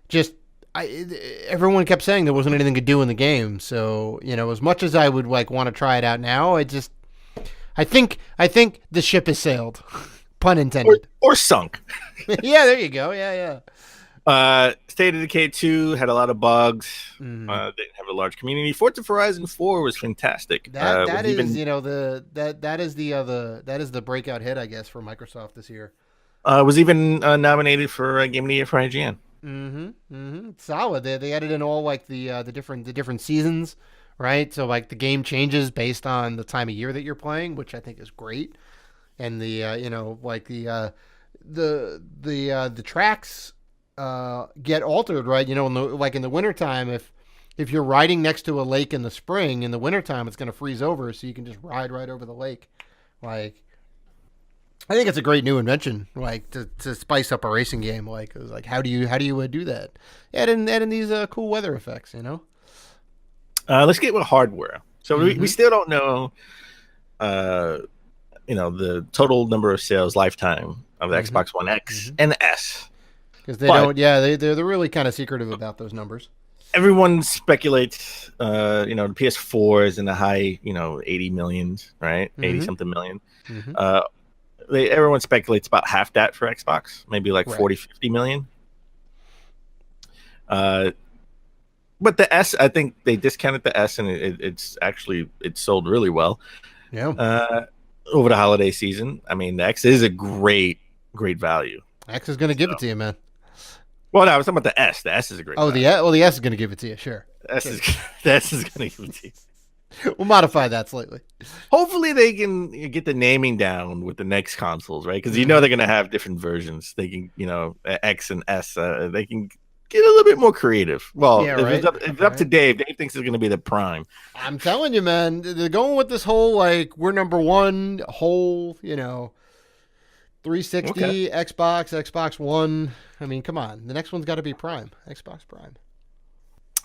just everyone kept saying there wasn't anything to do in the game. So as much as I would like want to try it out now, I think the ship has sailed, pun intended, or sunk. Yeah, there you go. Yeah. State of Decay 2 had a lot of bugs. Mhm. Didn't have a large community. Forza Horizon 4 was fantastic. That is even, the breakout hit, I guess, for Microsoft this year. was even nominated for Game of the Year for IGN. Solid. They added in all like the different seasons, right? So like the game changes based on the time of year that you're playing, which I think is great. And the the tracks get altered, right? In the wintertime, if you're riding next to a lake in the spring, in the wintertime it's going to freeze over, so you can just ride right over the lake. Like, I think it's a great new invention, like to spice up a racing game. Like, it was like, how do you do that? Add in these cool weather effects, Let's get with hardware. So we still don't know, the total number of sales lifetime of the Xbox One X and the S. Because they're really kind of secretive about those numbers. Everyone speculates, the PS4 is in the high, 80 millions, right? 80 something million. Everyone speculates about half that for Xbox, maybe like 40, 50 million. But the S, I think they discounted the S, and it's sold really well. Yeah. Over the holiday season. I mean, the X is a great value. X is going to give it to you, man. Well, no, I was talking about the S. The S is a great value. The S is going to give it to you, sure. The S is going to give it to you. We'll modify that slightly. Hopefully they can get the naming down with the next consoles, right? Because they're going to have different versions. They can, X and S, they can get a little bit more creative. Well, yeah, if it's up to Dave thinks it's going to be the prime. I'm telling you, man, they're going with this whole, like, we're number one, whole, 360, Okay. Xbox One. I mean, come on. The next one's got to be Prime, Xbox Prime.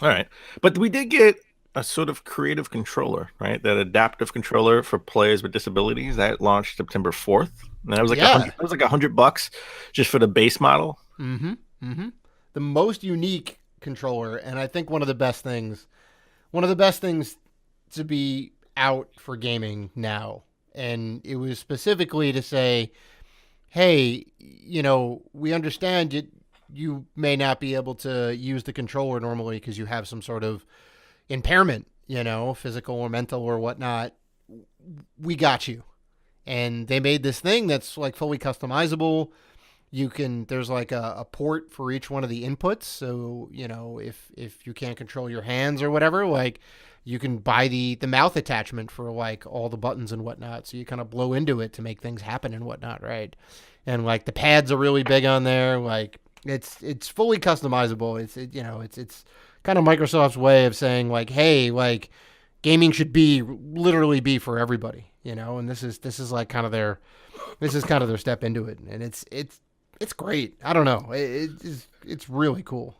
All right. But we did get a sort of creative controller, right? That adaptive controller for players with disabilities that launched September 4th. And that was like $100 just for the base model. The most unique controller, and I think one of the best things to be out for gaming now. And it was specifically to say, hey, we understand you may not be able to use the controller normally because you have some sort of impairment, physical or mental or whatnot. We got you. And they made this thing that's like fully customizable. There's like a port for each one of the inputs. So, if you can't control your hands or whatever, like, you can buy the mouth attachment for like all the buttons and whatnot. So you kind of blow into it to make things happen and whatnot, right? And like the pads are really big on there. Like, it's fully customizable. It's kind of Microsoft's way of saying, like, hey, like, gaming should literally be for everybody, and this is like kind of their step into it, and it's great. I don't know, it's really cool.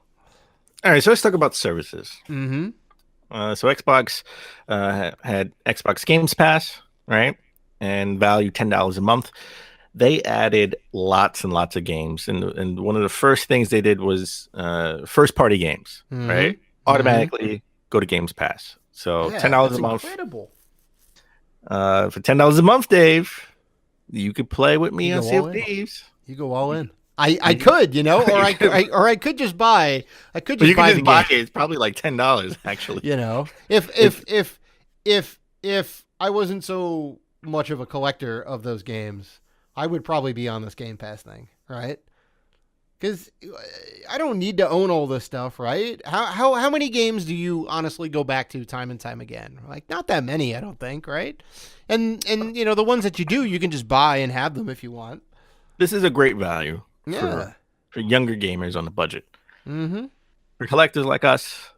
All right, so let's talk about services. Mm-hmm. So Xbox had Xbox Games Pass, right, and value $10 a month. They added lots and lots of games, and one of the first things they did was first party games, right? Automatically go to Games Pass. So $10 a month. Incredible. For $10 a month, Dave, you could play with me on Sea of Thieves. You go all in. I could, or I could just buy. I could just buy the game. It's probably like $10 actually. If I wasn't so much of a collector of those games, I would probably be on this Game Pass thing, right? Because I don't need to own all this stuff, right? How many games do you honestly go back to time and time again? Like, not that many, I don't think, right? And the ones that you do, you can just buy and have them if you want. This is a great value for younger gamers on the budget. For collectors like us,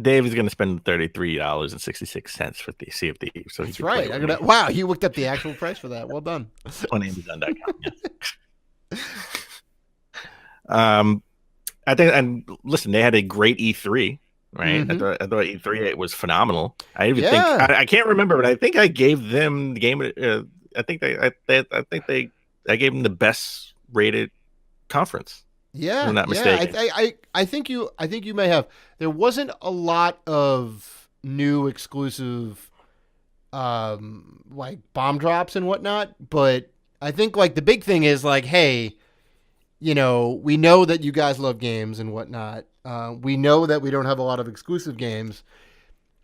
Dave is going to spend $33.66 for the Sea of Thieves. So That's right. Wow, you looked up the actual price for that. Well done. on Amazon.com. Yes. I think, and listen, they had a great E3, right? Mhm. I thought E3 it was phenomenal. I even think Yeah. I can't remember, but I think I gave them the game. I think I gave them the best rated conference. Yeah, If I'm not yeah. mistaken. I think you may have. There wasn't a lot of new exclusive, like bomb drops and whatnot. But I think like the big thing is like, hey, we know that you guys love games and whatnot. We know that we don't have a lot of exclusive games.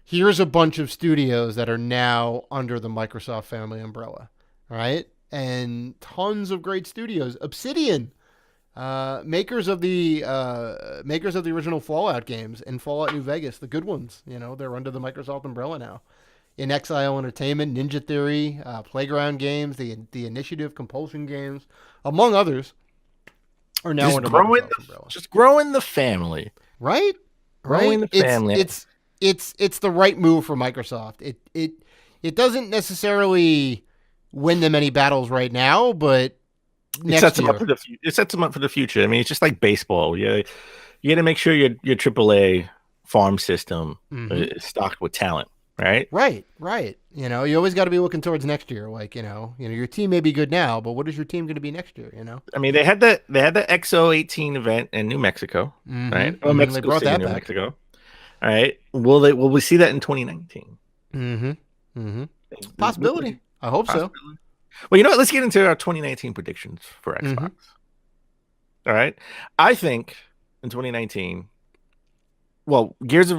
Here's a bunch of studios that are now under the Microsoft family umbrella, right? And tons of great studios. Obsidian. Makers of the original Fallout games and Fallout New Vegas, the good ones, they're under the Microsoft umbrella now. In Exile Entertainment, Ninja Theory, Playground Games, the Initiative, Compulsion Games, among others, are now Just under growing Microsoft umbrella. Just growing the family. Right? Growing the family. It's the right move for Microsoft. It doesn't necessarily win them any battles right now, but It sets them up for the future. It sets them up for the future. I mean, it's just like baseball. You got to make sure your AAA farm system is stocked with talent, right? Right. You always got to be looking towards next year. Like, your team may be good now, but what is your team going to be next year? I mean, they had the XO18 event in New Mexico, right? Oh, Mexico They brought City, that New back. Mexico. All right. Will we see that in 2019? Possibility. I hope so. Well, you know what? Let's get into our 2019 predictions for Xbox. All right. I think in 2019, well, Gears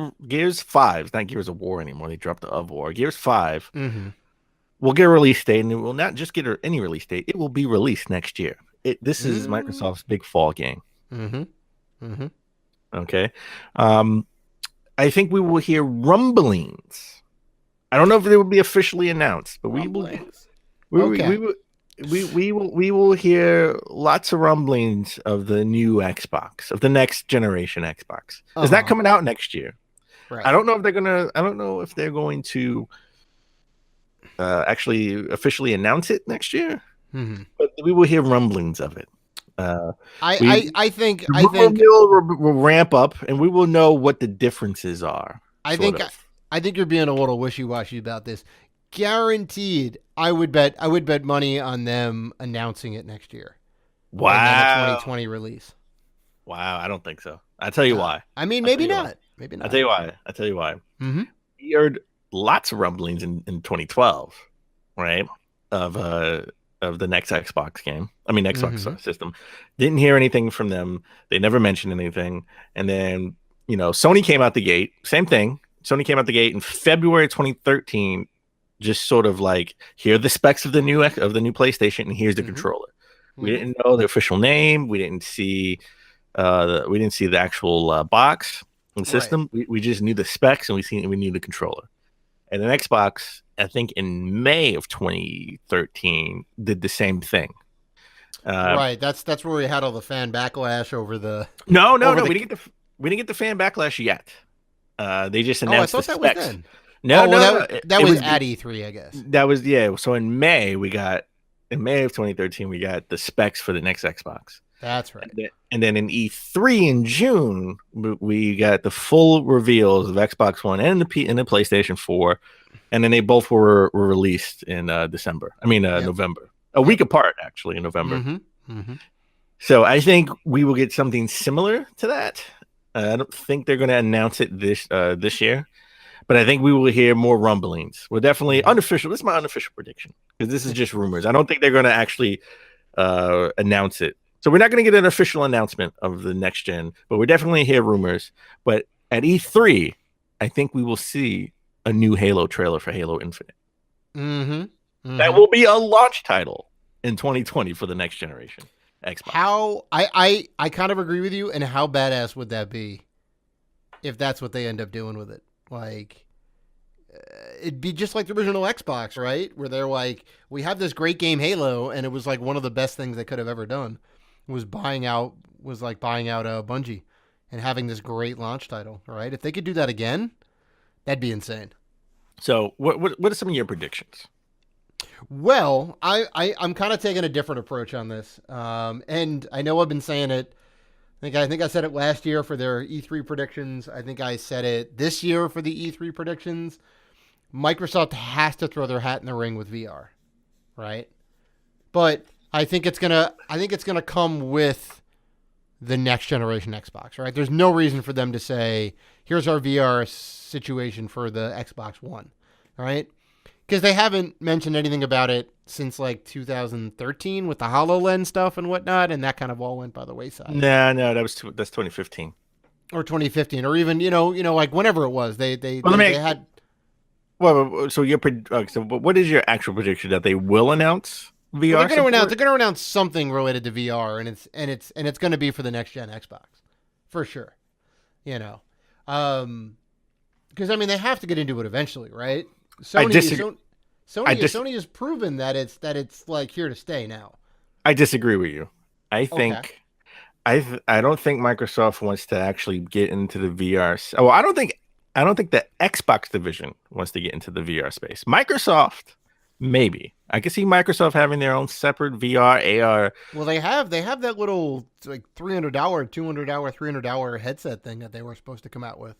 5, not Gears of War anymore. They dropped the of War. Gears 5 will get a release date, and it will not just get any release date. It will be released next year. This is Microsoft's big fall game. Okay. I think we will hear rumblings. I don't know if they will be officially announced, but we will. We will hear lots of rumblings of the new Xbox, of the next generation Xbox. Is that coming out next year? Right. I don't know if they're going to actually officially announce it next year, but we will hear rumblings of it. I think will ramp up, and we will know what the differences are. I think you're being a little wishy-washy about this. Guaranteed, I would bet money on them announcing it next year. Wow. And then a 2020 release. Wow, I don't think so. I'll tell you why. I mean, maybe not. Maybe not. I'll tell you why. We heard lots of rumblings in 2012, right? Of the next Xbox game. I mean, Xbox system. Didn't hear anything from them. They never mentioned anything. And then, Sony came out the gate. Same thing. Sony came out the gate in February 2013. Just sort of like, here are the specs of the new PlayStation, and here's the controller. We didn't know the official name. We didn't see the actual box and system. Right. We just knew the specs, and we knew the controller. And an Xbox, I think in May of 2013, did the same thing. Right. That's where we had all the fan backlash over the. No. We didn't get the fan backlash yet. They just announced the specs. That was then. No, that was at E3, I guess. That was, yeah. So in May of 2013, we got the specs for the next Xbox. That's right. And then in E3 in June, we got the full reveals of Xbox One and the PlayStation 4, and then they both were released in December. I mean November, a week apart actually in November. So I think we will get something similar to that. I don't think they're going to announce it this year. But I think we will hear more rumblings. We're definitely unofficial. This is my unofficial prediction because this is just rumors. I don't think they're going to actually announce it. So we're not going to get an official announcement of the next gen, but we're definitely hear rumors. But at E3, I think we will see a new Halo trailer for Halo Infinite. That will be a launch title in 2020 for the next generation Xbox. How I kind of agree with you. And how badass would that be if that's what they end up doing with it? Like, it'd be just like the original Xbox, right? Where they're like, we have this great game Halo, and it was like one of the best things they could have ever done was buying out Bungie. and having this great launch title, right? If they could do that again, that'd be insane. So, what are some of your predictions? Well, I'm kind of taking a different approach on this, and I know I've been saying it. I think I said it last year for their E3 predictions. I think I said it this year for the E3 predictions. Microsoft has to throw their hat in the ring with VR, right? But I think it's gonna come with the next generation Xbox, right? There's no reason for them to say, "Here's our VR situation for the Xbox One," right? Because they haven't mentioned anything about it since like 2013 with the HoloLens stuff and whatnot, and that kind of all went by the wayside. No, that's 2015 or 2015, or even like whenever it was. They had. Well, so so what is your actual prediction that they will announce VR? Well, they're going to announce something related to VR, and it's going to be for the next gen Xbox, for sure. Because I mean they have to get into it eventually, right? Sony has proven that it's like here to stay now. I disagree with you. I think I don't think Microsoft wants to actually get into the VR. Well, I don't think the Xbox division wants to get into the VR space. Microsoft, maybe. I can see Microsoft having their own separate VR, AR. Well, they have that little like $300, $200, $300 headset thing that they were supposed to come out with.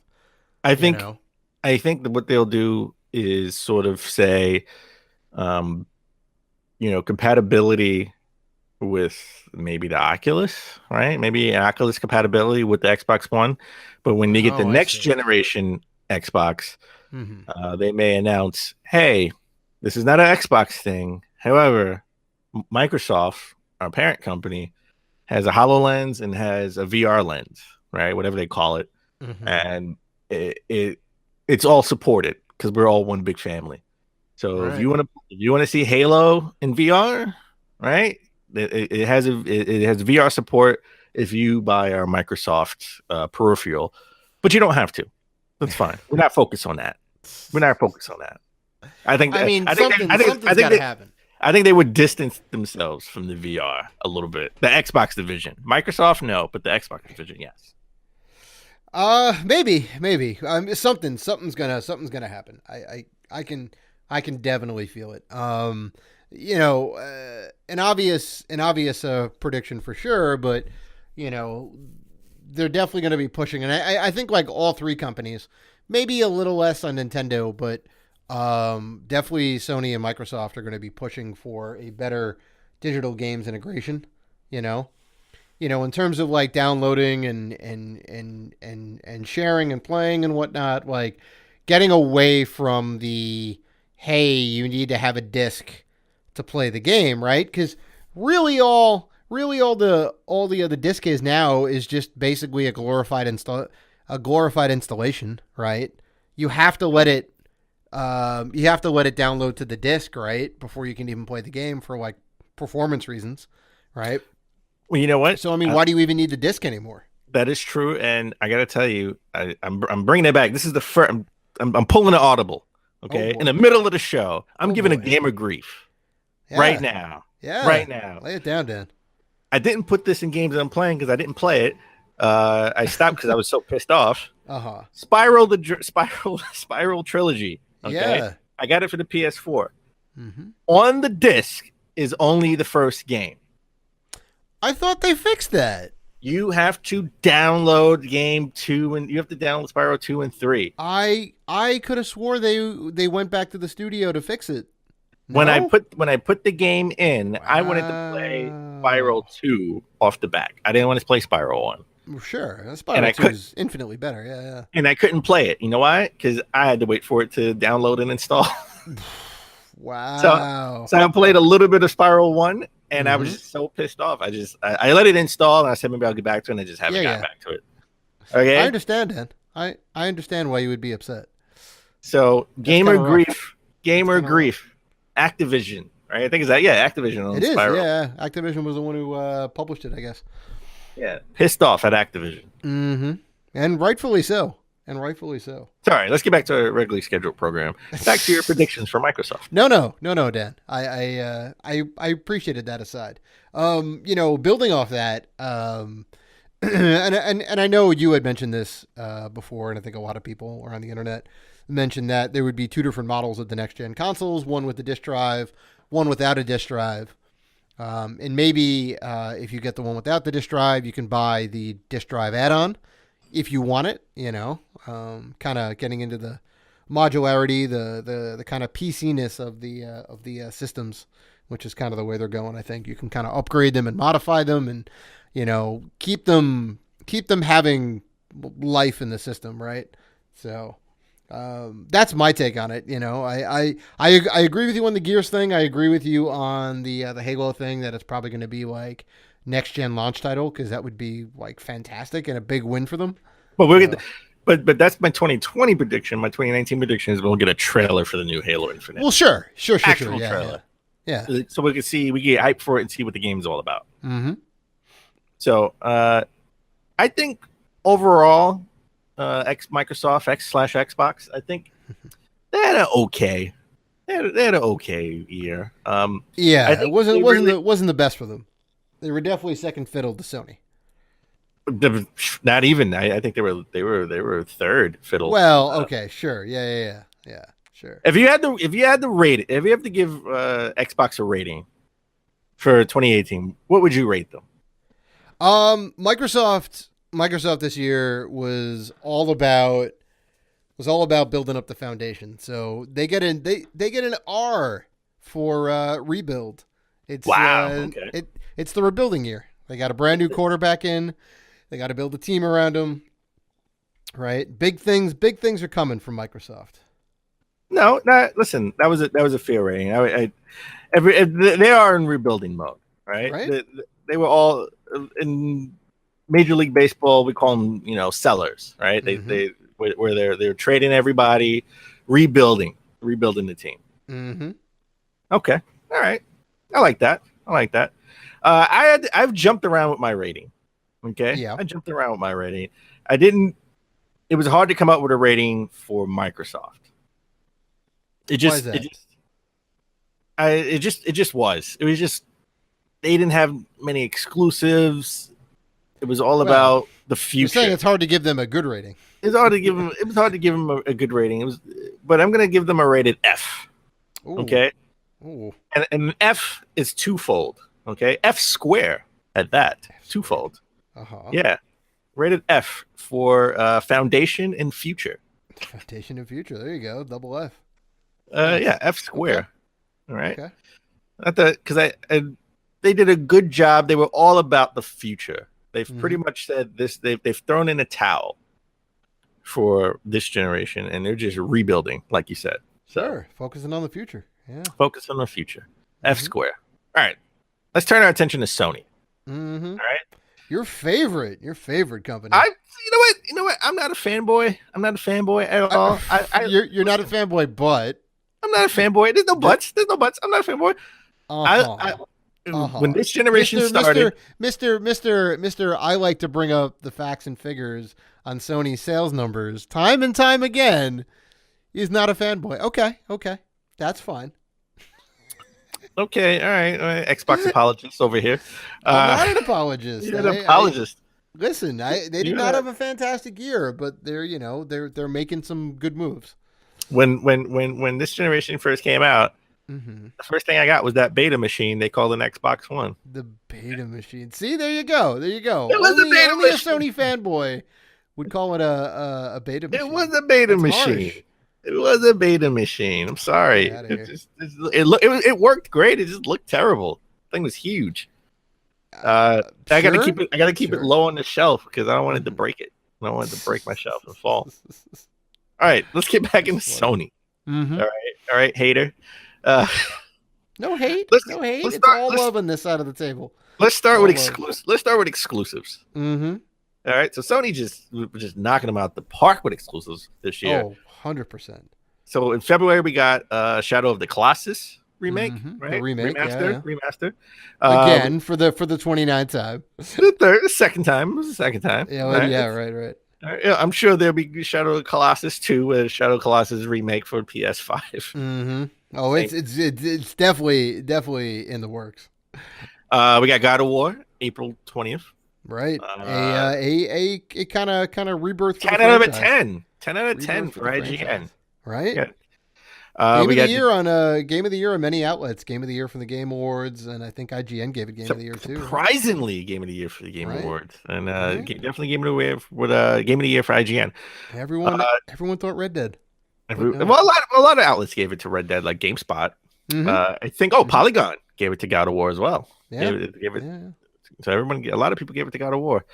I think that what they'll do is sort of say, compatibility with maybe the Oculus, right? Maybe Oculus compatibility with the Xbox One. But when they get the next generation Xbox, they may announce, hey, this is not an Xbox thing. However, Microsoft, our parent company, has a HoloLens and has a VR lens, right? Whatever they call it. And it's all supported because we're all one big family. So if you want to see Halo in VR, right? It has VR support if you buy our Microsoft peripheral, but you don't have to. That's fine. We're not focused on that. I think something's got to happen. I think they would distance themselves from the VR a little bit. The Xbox division, Microsoft, no, but the Xbox division, yes. Maybe. Something's gonna happen. I can definitely feel it. An obvious prediction for sure, but they're definitely going to be pushing. And I think like all three companies, maybe a little less on Nintendo, but definitely Sony and Microsoft are going to be pushing for a better digital games integration. In terms of like downloading and sharing and playing and whatnot, like getting away from the, hey, you need to have a disc to play the game, right? Because really all the disc is now is just basically a glorified installation, right? You have to let it download to the disc, right, before you can even play the game for like performance reasons, right? Well, you know what? So I mean, why do you even need the disc anymore? That is true, and I got to tell you, I'm bringing it back. This is the first. I'm pulling an audible. Okay, in the middle of the show, I'm giving a gamer grief right now. Yeah, right now. Lay it down, Dan. I didn't put this in games that I'm playing because I didn't play it. I stopped because I was so pissed off. Spiral trilogy. Okay, yeah. I got it for the PS4. On the disc is only the first game. I thought they fixed that. You have to download game 2 and you have to download Spyro 2 and 3. I could have swore they went back to the studio to fix it. No? When I put the game in, wow. I wanted to play Spyro 2 off the back. I didn't want to play Spyro 1. Well, sure. Spyro 2 is infinitely better. Yeah. And I couldn't play it. You know why? Because I had to wait for it to download and install. Wow. So I played a little bit of Spyro 1. And I was just so pissed off. I let it install, and I said maybe I'll get back to it, and I just haven't gotten back to it. Okay, I understand, Dan. I understand why you would be upset. So gamer grief. Activision, right? I think is that Activision on Spyro. Yeah. Activision was the one who published it, I guess. Yeah, pissed off at Activision. And rightfully so. Sorry, let's get back to our regularly scheduled program. Back to your predictions for Microsoft. No, Dan. I appreciated that aside. Building off that, and I know you had mentioned this before, and I think a lot of people around the internet mentioned that there would be two different models of the next gen consoles: one with a disk drive, one without a disk drive. And maybe if you get the one without the disk drive, you can buy the disk drive add-on if you want it. Kind of getting into the modularity, the kind of PC-ness of the systems, which is kind of the way they're going. I think you can kind of upgrade them and modify them, and keep them having life in the system, right? So that's my take on it. I agree with you on the Gears thing. I agree with you on the Halo thing, that it's probably going to be like next gen launch title, because that would be like fantastic and a big win for them. But but that's my 2020 prediction. My 2019 prediction is we'll get a trailer for the new Halo Infinite. Well, sure. Actual Yeah, trailer. Yeah. So we get hyped for it and see what the game's all about. Mm-hmm. So I think overall, Microsoft X/Xbox, I think they had an okay. They had an okay year. Yeah, I think it wasn't the best for them. They were definitely second fiddle to Sony. Not even. I think they were third fiddle. Well, okay, sure. Yeah, sure. If you had to rate it, if you have to give Xbox a rating for 2018, what would you rate them? Microsoft this year was all about building up the foundation. So they get an R for rebuild. It's Okay. It's the rebuilding year. They got a brand new quarterback in. They got to build a team around him. Right? Big things are coming from Microsoft. No, listen, that was a fair rating. They are in rebuilding mode, right? They were all in Major League Baseball. We call them, sellers, right? Mm-hmm. They're trading everybody, rebuilding the team. Mm-hmm. Okay, all right, I like that. I've jumped around with my rating. Okay, yeah, I jumped around with my rating. It was hard to come up with a rating for Microsoft. It just was. It was just they didn't have many exclusives. It was all about the future. You're saying it's hard to give them a good rating. It was hard to give them a good rating. But I'm going to give them a rated F. Ooh. Okay. Ooh. And F is twofold. Okay, F square at that. Twofold. Uh-huh. Yeah, rated F for Foundation and Future. Foundation and Future. There you go. Double F. Yeah, F square. Okay. All right. Okay. Because they did a good job. They were all about the future. They've pretty much said this. They've thrown in a towel for this generation, and they're just rebuilding, like you said. So, sure. Focusing on the future. Yeah. Focus on the future. F square. All right. Let's turn our attention to Sony. Mm-hmm. All right. Your favorite company. You know what? I'm not a fanboy. At all. You're not a fanboy, but I'm not a fanboy. There's no buts. I'm not a fanboy. When this generation started, Mr. I like to bring up the facts and figures on Sony sales numbers time and time again. He's not a fanboy. Okay, that's fine. Okay, all right. Xbox apologist over here. I'm not an apologist. You're an apologist. Listen, they did not have a fantastic year, but they're making some good moves. When this generation first came out, mm-hmm. the first thing I got was that beta machine they called an Xbox One. The beta machine. See, there you go. It was only a Sony fanboy would call it a beta machine. It was a beta machine. Harsh. It was a beta machine. I'm sorry. It worked great. It just looked terrible. The thing was huge. I gotta keep it low on the shelf because I don't want it to break it. I don't want it to break my shelf and fall. All right, let's get back into Sony. Mm-hmm. All right, hater. No hate. It's all love on this side of the table. Let's start with exclusives. Mm-hmm. All right, so Sony was just knocking them out the park with exclusives this year. Oh, 100%. So in February we got Shadow of the Colossus remake, right? The remake, remaster. Again for the 29th time. The second time. It was the second time. Yeah, well, right. Yeah, I'm sure there'll be Shadow of the Colossus 2, a Shadow of the Colossus remake for PS5. Mm-hmm. Oh, it's definitely in the works. We got God of War, April 20th. Right. Uh, A kind of rebirth for 10 the out of a franchise. 10. 10 out of 10 Rebirth for the IGN. franchise. Right. Yeah. Game We of the got year on Game of the Year on many outlets. Game of the Year from the Game Awards, and I think IGN gave it Game of the Year too. Right? surprisingly Game of the Year for the Game Right. Awards, and Right. definitely Game of the Year with Game of the Year for IGN. Everyone thought Red Dead. Well, no. a lot of outlets gave it to Red Dead, like GameSpot. Mhm. I think Polygon gave it to God of War as well. Yeah. Gave it. Yeah. So a lot of people gave it to God of War.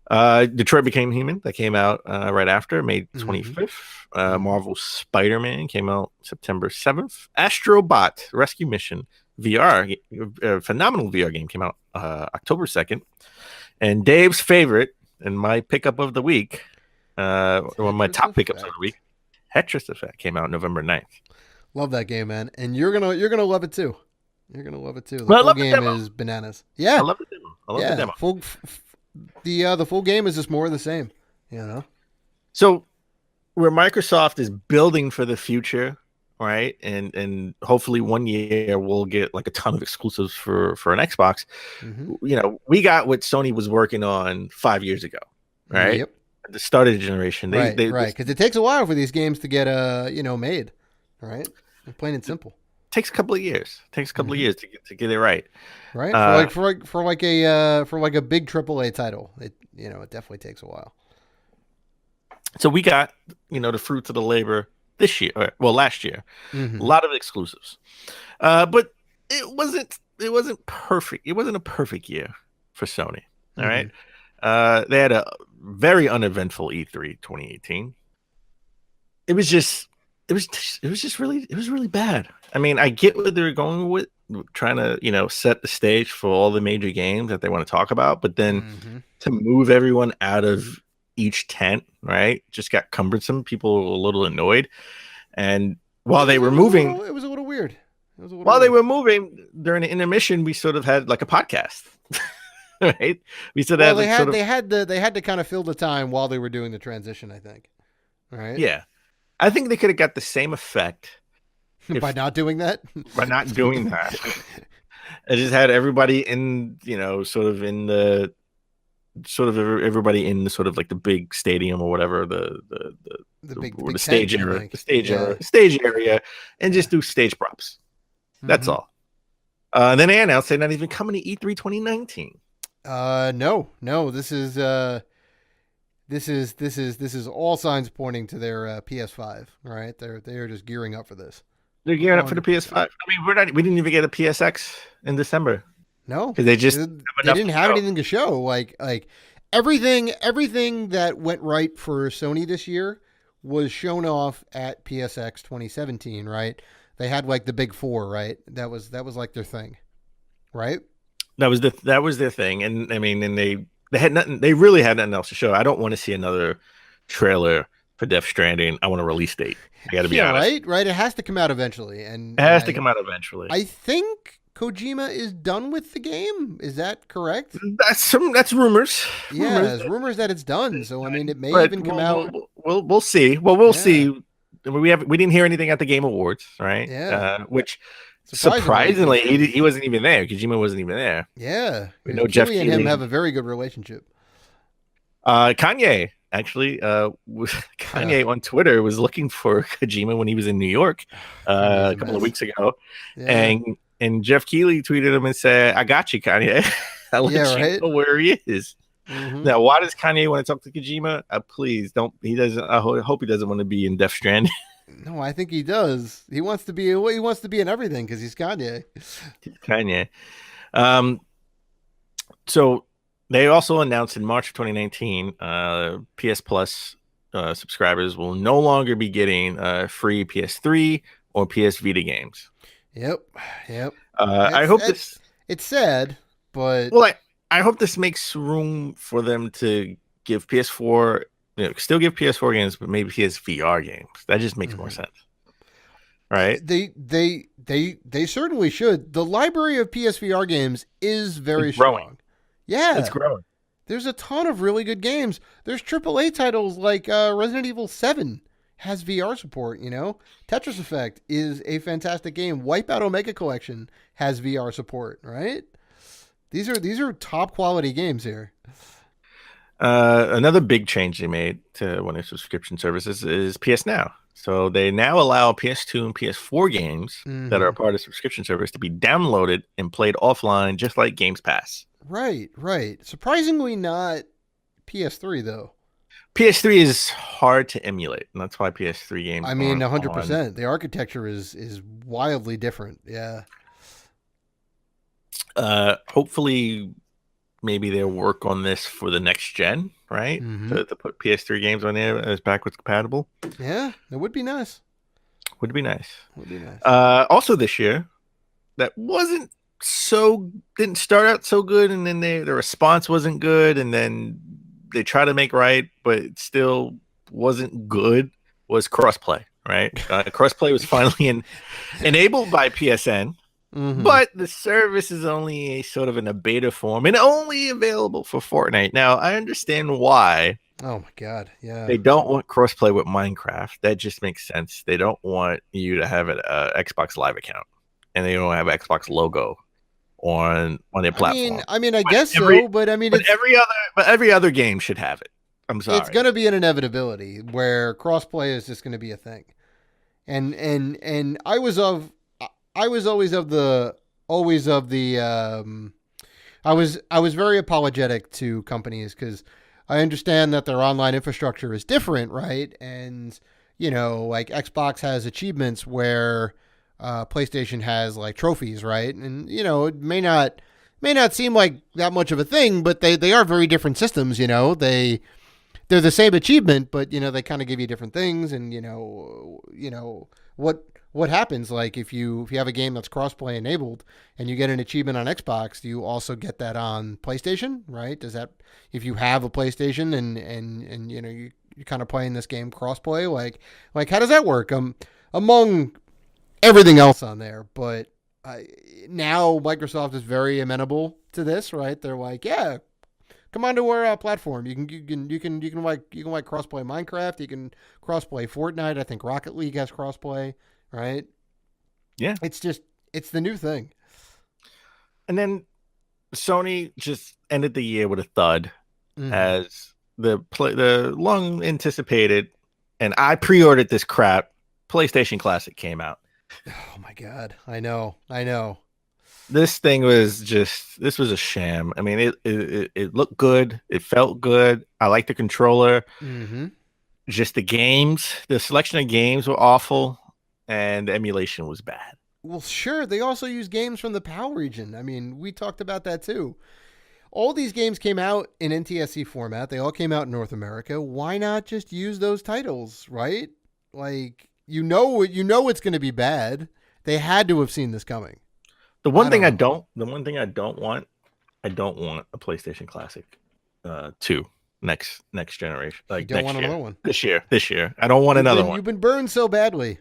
Detroit Became Human, that came out right after, May 25th. Marvel Spider-Man came out September 7th. Astro Bot Rescue Mission VR, a phenomenal VR game, came out October 2nd. And Dave's favorite and my pickup of the week, one of my top pickups of the week, Tetris Effect, came out November 9th. Love that game, man, and you're gonna love it too. You're gonna love it too. The Well, I full love the game demo. is bananas. Yeah, I love the demo. I love the demo. The full game is just more of the same. You know. So where Microsoft is building for the future, right? And hopefully one year we'll get like a ton of exclusives for an Xbox. Mhm. You know, we got what Sony was working on 5 years ago, right? Yep. At the start of the generation. Right. Because it takes a while for these games to get made. Right. Plain and simple. Takes a couple of years. Takes a couple of years to get it right. Right. For a big AAA title, it definitely takes a while. So we got, the fruits of the labor this year, last year. Mhm. A lot of exclusives. But it wasn't perfect. It wasn't a perfect year for Sony. All right. They had a very uneventful E3 2018. It was really bad. I mean, I get what they were going with, trying to, set the stage for all the major games that they want to talk about, but then to move everyone out of each tent, right, just got cumbersome. People were a little annoyed. And while they were moving, it was a little weird. While they were moving during the intermission, we sort of had like a podcast. Right? We sort of they had to kind of fill the time while they were doing the transition, I think. Right? Yeah. I think they could have got the same effect by not doing that. By not doing that. I just had everybody in, everybody in the sort of like the big stadium or whatever, the big stage tent, area, like. stage area, and just do stage props. That's all. And then they announced they're not even coming to E3 2019. No. This is all signs pointing to their PS5. Right? They're just gearing up for this. They're gearing up for the PS5. I mean, we didn't even get a PSX in December. No, because they didn't have anything to show. Like everything that went right for Sony this year was shown off at PSX 2017. Right? They had like the big four. Right? That was like their thing. Right? That was their thing. And I mean, and they had nothing. They really had nothing else to show. I don't want to see another trailer for Death Stranding. I want a release date. I got to be honest. Right. It has to come out eventually, and it has to come out eventually. I think Kojima is done with the game. Is that correct? That's rumors. Yeah, there's rumors that it's done. So I mean, it may even come out. We'll see. Well, we'll see. We didn't hear anything at the Game Awards, right? Yeah. Which surprisingly he wasn't even there. Kojima wasn't even there. Yeah. We know Jeff Keighley and him have a very good relationship. Kanye actually, Kanye on Twitter was looking for Kojima when he was in New York a couple of weeks ago, and Jeff Keighley tweeted him and said, "I got you, Kanye. I'll let you know where he is." Now, why does Kanye want to talk to Kojima? Please don't. He doesn't. I hope he doesn't want to be in Death Stranding. No, I think he does. He wants to be. He wants to be in everything because he's Kanye. Kanye. So they also announced in March of 2019, PS Plus subscribers will no longer be getting free PS3 or PS Vita games. Yep. I hope this. It's sad, but I hope this makes room for them to give PS4, still give PS4 games, but maybe PSVR games. That just makes more sense, right? They certainly should. The library of PSVR games is very strong. Yeah, it's growing. There's a ton of really good games. There's AAA titles like Resident Evil 7 has VR support. Tetris Effect is a fantastic game. Wipeout Omega Collection has VR support, right? These are top quality games here. Another big change they made to one of their subscription services is PS Now. So they now allow PS2 and PS4 games that are a part of the subscription service to be downloaded and played offline, just like Games Pass. Right, right. Surprisingly not PS3 though. PS3 is hard to emulate, and that's why PS3 games. I mean, aren't 100%. on. The architecture is wildly different. Yeah. Hopefully, maybe they'll work on this for the next gen, right? To put PS3 games on there as backwards compatible. Yeah, it would be nice. Would be nice. Would be nice. Also this year, that didn't start out so good, and then the response wasn't good, and then they try to make right, but it still wasn't good. Was crossplay, right? Crossplay was finally enabled by PSN. But the service is only in a beta form and only available for Fortnite. Now, I understand why. Oh my god, yeah. They don't want crossplay with Minecraft. That just makes sense. They don't want you to have an Xbox Live account, and they don't have an Xbox logo on their platform. I mean, I guess so, but I mean, every other game should have it. I'm sorry. It's going to be an inevitability where crossplay is just going to be a thing. And I was always of the I was very apologetic to companies because I understand that their online infrastructure is different, right? And like Xbox has achievements where PlayStation has like trophies, right? And it may not seem like that much of a thing, but they are very different systems. They're the same achievement, but they kind of give you different things, and what happens, like if you have a game that's crossplay enabled and you get an achievement on Xbox, do you also get that on PlayStation, right? Does that, if you have a PlayStation and you're kind of playing this game crossplay, like how does that work? Among everything else on there, but now Microsoft is very amenable to this, right? They're like, yeah, come on to our platform. You can crossplay Minecraft. You can crossplay Fortnite. I think Rocket League has crossplay, right? Yeah, it's the new thing. And then Sony just ended the year with a thud, as the long anticipated, and I pre-ordered this crap, PlayStation Classic came out. Oh my god, I know. This thing was a sham. I mean, it looked good. It felt good. I like the controller. Just the selection of games were awful, and the emulation was bad. Well, sure. They also use games from the PAL region. I mean, we talked about that too. All these games came out in NTSC format. They all came out in North America. Why not just use those titles, right? Like, it's going to be bad. They had to have seen this coming. The one thing I don't want a PlayStation Classic 2 next generation. Like, you don't next want year. another one. This year. I don't want another one. You've been burned so badly.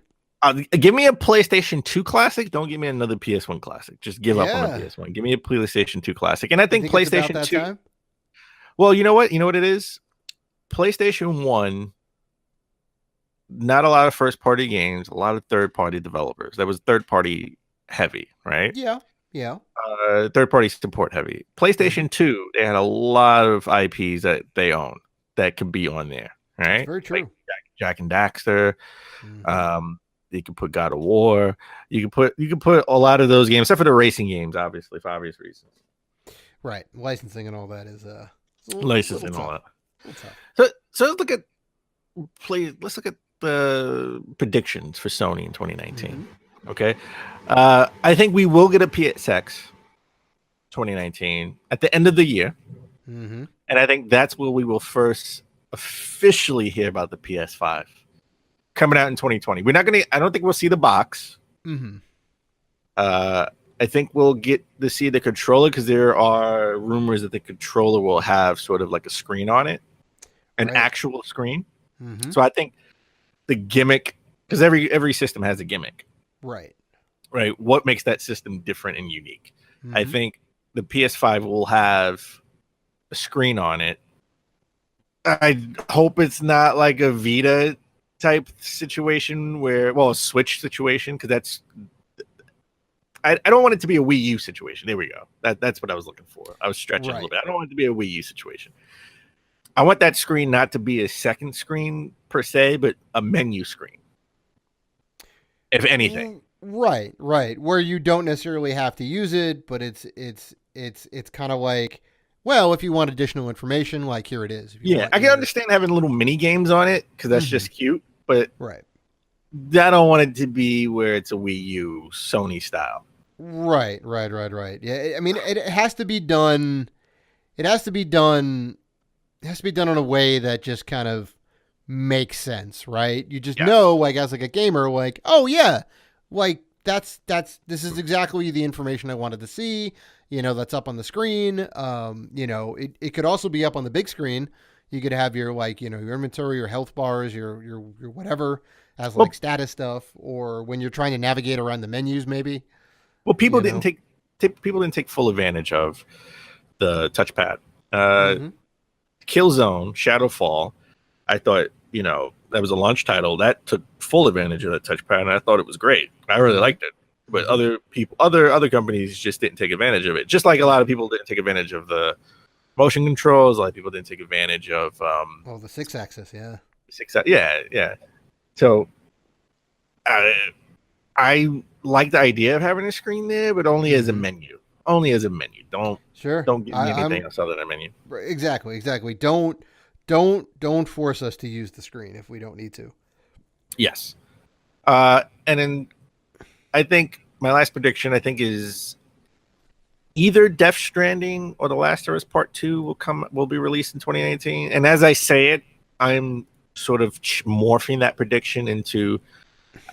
Give me a PlayStation 2 Classic. Don't give me another PS1 Classic. Just give up on the PS1. Give me a PlayStation 2 Classic. And I think PlayStation 2. Time? Well, you know what? You know what it is? PlayStation 1, not a lot of first-party games, a lot of third-party developers. That was third-party heavy, right? Yeah. Third-party support heavy. PlayStation 2, they had a lot of IPs that they own that could be on there, right? That's very true. Like Jack and Daxter. You can put God of War. You can put a lot of those games, except for the racing games, obviously, for obvious reasons. Right, licensing and all that is licensing and all that. So let's look at the predictions for Sony in 2019. Okay, I think we will get a PSX 2019 at the end of the year, and I think that's where we will first officially hear about the PS5 coming out in 2020. I don't think we'll see the box. I think we'll get to see the controller, because there are rumors that the controller will have sort of like a screen on it, an actual screen. So I think the gimmick, because every system has a gimmick, right? What makes that system different and unique? I think the PS5 will have a screen on it. I hope it's not like a Vita type situation a Switch situation, because I don't want it to be a Wii U situation. There we go. That's what I was looking for. I was stretching a little Right. bit. I don't want it to be a Wii U situation. I want that screen not to be a second screen per se, but a menu screen. If anything. Right, where you don't necessarily have to use it, but it's kind of like, well, if you want additional information, like here it is. If you Yeah, want, I can understand having little mini games on it because that's just cute, but right, I don't want it to be where it's a Wii U Sony style. right. Yeah, I mean, it has to be done. It has to be done. It has to be done in a way that just kind of makes sense, right? You just know, like as like a gamer, like, oh yeah, like that's this is exactly the information I wanted to see. You know, that's up on the screen. You know, it could also be up on the big screen. You could have your like, you know, your inventory, your health bars, your whatever as like status stuff, or when you're trying to navigate around the menus, maybe. Well, people didn't take full advantage of the touchpad. Killzone, Shadowfall, I thought, you know, that was a launch title that took full advantage of the touchpad, and I thought it was great. I really liked it. But other people, other companies just didn't take advantage of it. Just like a lot of people didn't take advantage of the motion controls. A lot of people didn't take advantage of the 6-axis, yeah. Yeah. So I like the idea of having a screen there, but only as a menu. Only as a menu. Don't give me anything else other than a menu. Exactly. Don't force us to use the screen if we don't need to. Yes. And then I think my last prediction, is either Death Stranding or The Last of Us Part 2 will be released in 2019. And as I say it, I'm sort of morphing that prediction into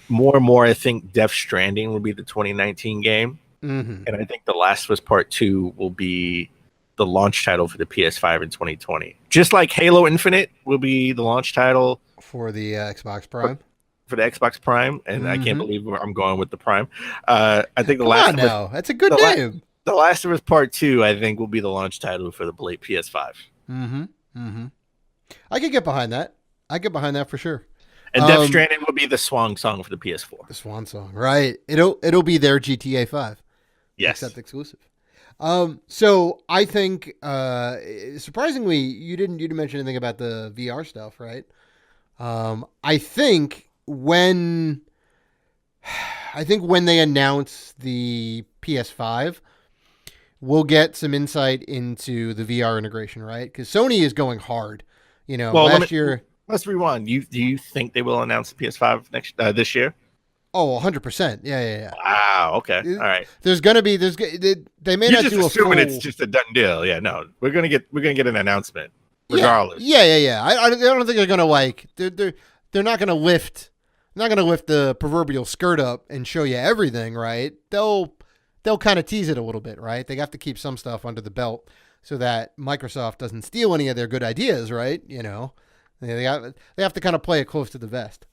more and more. I think Death Stranding will be the 2019 game. And I think The Last of Us Part 2 will be the launch title for the PS5 in 2020. Just like Halo Infinite will be the launch title for the Xbox Prime. For the Xbox Prime, and I can't believe I'm going with the Prime. I think that's a good name. The Last of Us Part 2, I think, will be the launch title for the PS5. I could get behind that. I get behind that for sure. And Death Stranding will be the swan song for the PS4. The swan song, right? It'll be their GTA 5. Yes, except exclusive. So I think surprisingly, you didn't mention anything about the VR stuff, right? I think when they announce the PS5, we'll get some insight into the VR integration, right? Because Sony is going hard. You know, last year. Let's rewind. Do you think they will announce the PS5 this year? Oh, 100%. Yeah. Wow. Okay. All right. There's gonna be they may not do a full. It's just a done deal. Yeah. No, we're gonna get an announcement regardless. Yeah. I don't think they're gonna like they're not gonna lift the proverbial skirt up and show you everything, right? They'll kind of tease it a little bit, right? They have to keep some stuff under the belt so that Microsoft doesn't steal any of their good ideas, right? You know, they have to kind of play it close to the vest.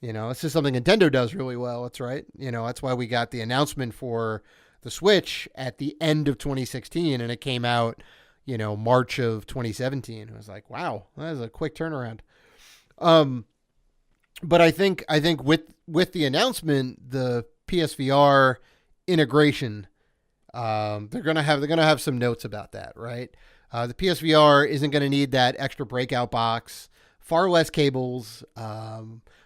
You know, it's just something Nintendo does really well. That's right. You know, that's why we got the announcement for the Switch at the end of 2016, and it came out, you know, March of 2017. It was like, wow, that was a quick turnaround. But I think with the announcement, the PSVR integration, they're gonna have some notes about that, right? The PSVR isn't gonna need that extra breakout box, far less cables.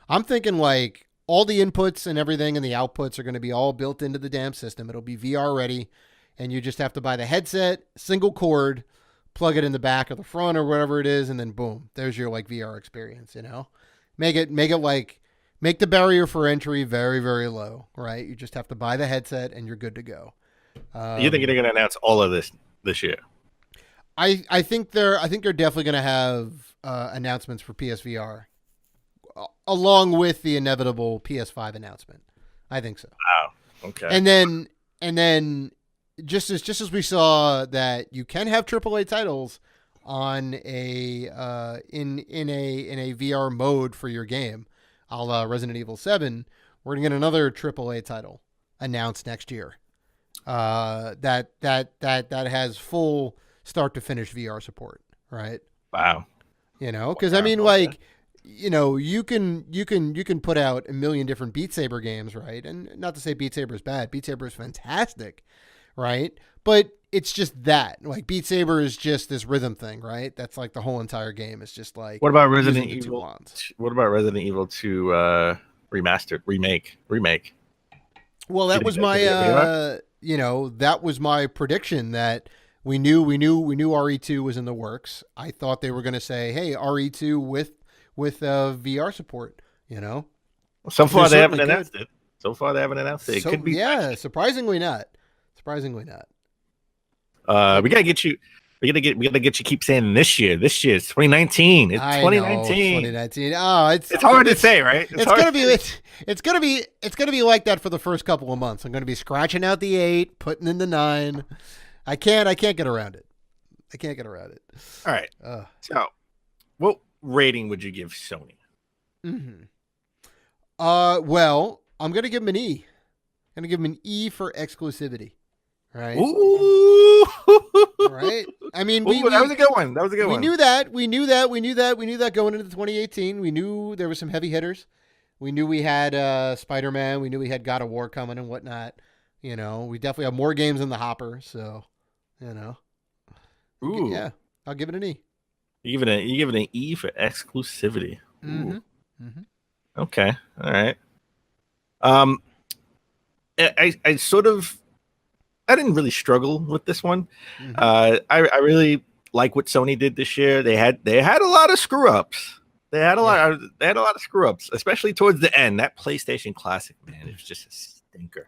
I'm thinking like all the inputs and everything and the outputs are going to be all built into the damn system. It'll be VR ready, and you just have to buy the headset, single cord, plug it in the back or the front or whatever it is, and then boom, there's your like VR experience. You know, make the barrier for entry very, very low, right? You just have to buy the headset and you're good to go. You think they're going to announce all of this year? I think they're definitely going to have announcements for PSVR. Along with the inevitable PS5 announcement. I think so. Wow. Okay. And then just as we saw that you can have AAA titles on a in a VR mode for your game, a la Resident Evil 7, we're gonna get another AAA title announced next year. That has full start to finish VR support, right? Wow. You know, because I mean, like, you know, you can put out a million different Beat Saber games, right? And not to say Beat Saber is bad. Beat Saber is fantastic, right? But it's just that. Like Beat Saber is just this rhythm thing, right? That's like the whole entire game. It's just like What about Resident using the two Evil? wands. What about Resident Evil 2 remastered, remake? Well, that You was think my that you know, that was my prediction that we knew RE2 was in the works. I thought they were going to say, "Hey, RE2 with VR support," you know? So far, They they haven't certainly announced it. So far, they haven't announced it. It So, could be. yeah, surprisingly not. Surprisingly not. We gotta get you. We gotta get you. Keep saying this year. This year. It's 2019. It's I know, 2019. 2019. Oh, It's hard to say, right? It's hard gonna to be say. it's gonna be like that for the first couple of months. I'm gonna be scratching out the 8, putting in the 9. I can't get around it. I can't get around it. All right. So, what rating would you give Sony? Mm-hmm. Well, I'm gonna give him an E. I'm gonna give him an E for exclusivity. Right. Ooh. Right. I mean, That was a good one. That was a good we one. knew that. We knew that going into 2018. We knew there were some heavy hitters. We knew we had Spider-Man. We knew we had God of War coming and whatnot. You know, we definitely have more games in the hopper. So, you know, Ooh. yeah, I'll give it an E. You give it an E for exclusivity. Mm-hmm. Mm-hmm. Okay. All right. I sort of, I didn't really struggle with this one. Mm-hmm. I really like what Sony did this year. They had a lot of screw ups. They had a lot of screw ups, especially towards the end. That PlayStation Classic, man, it was just a stinker.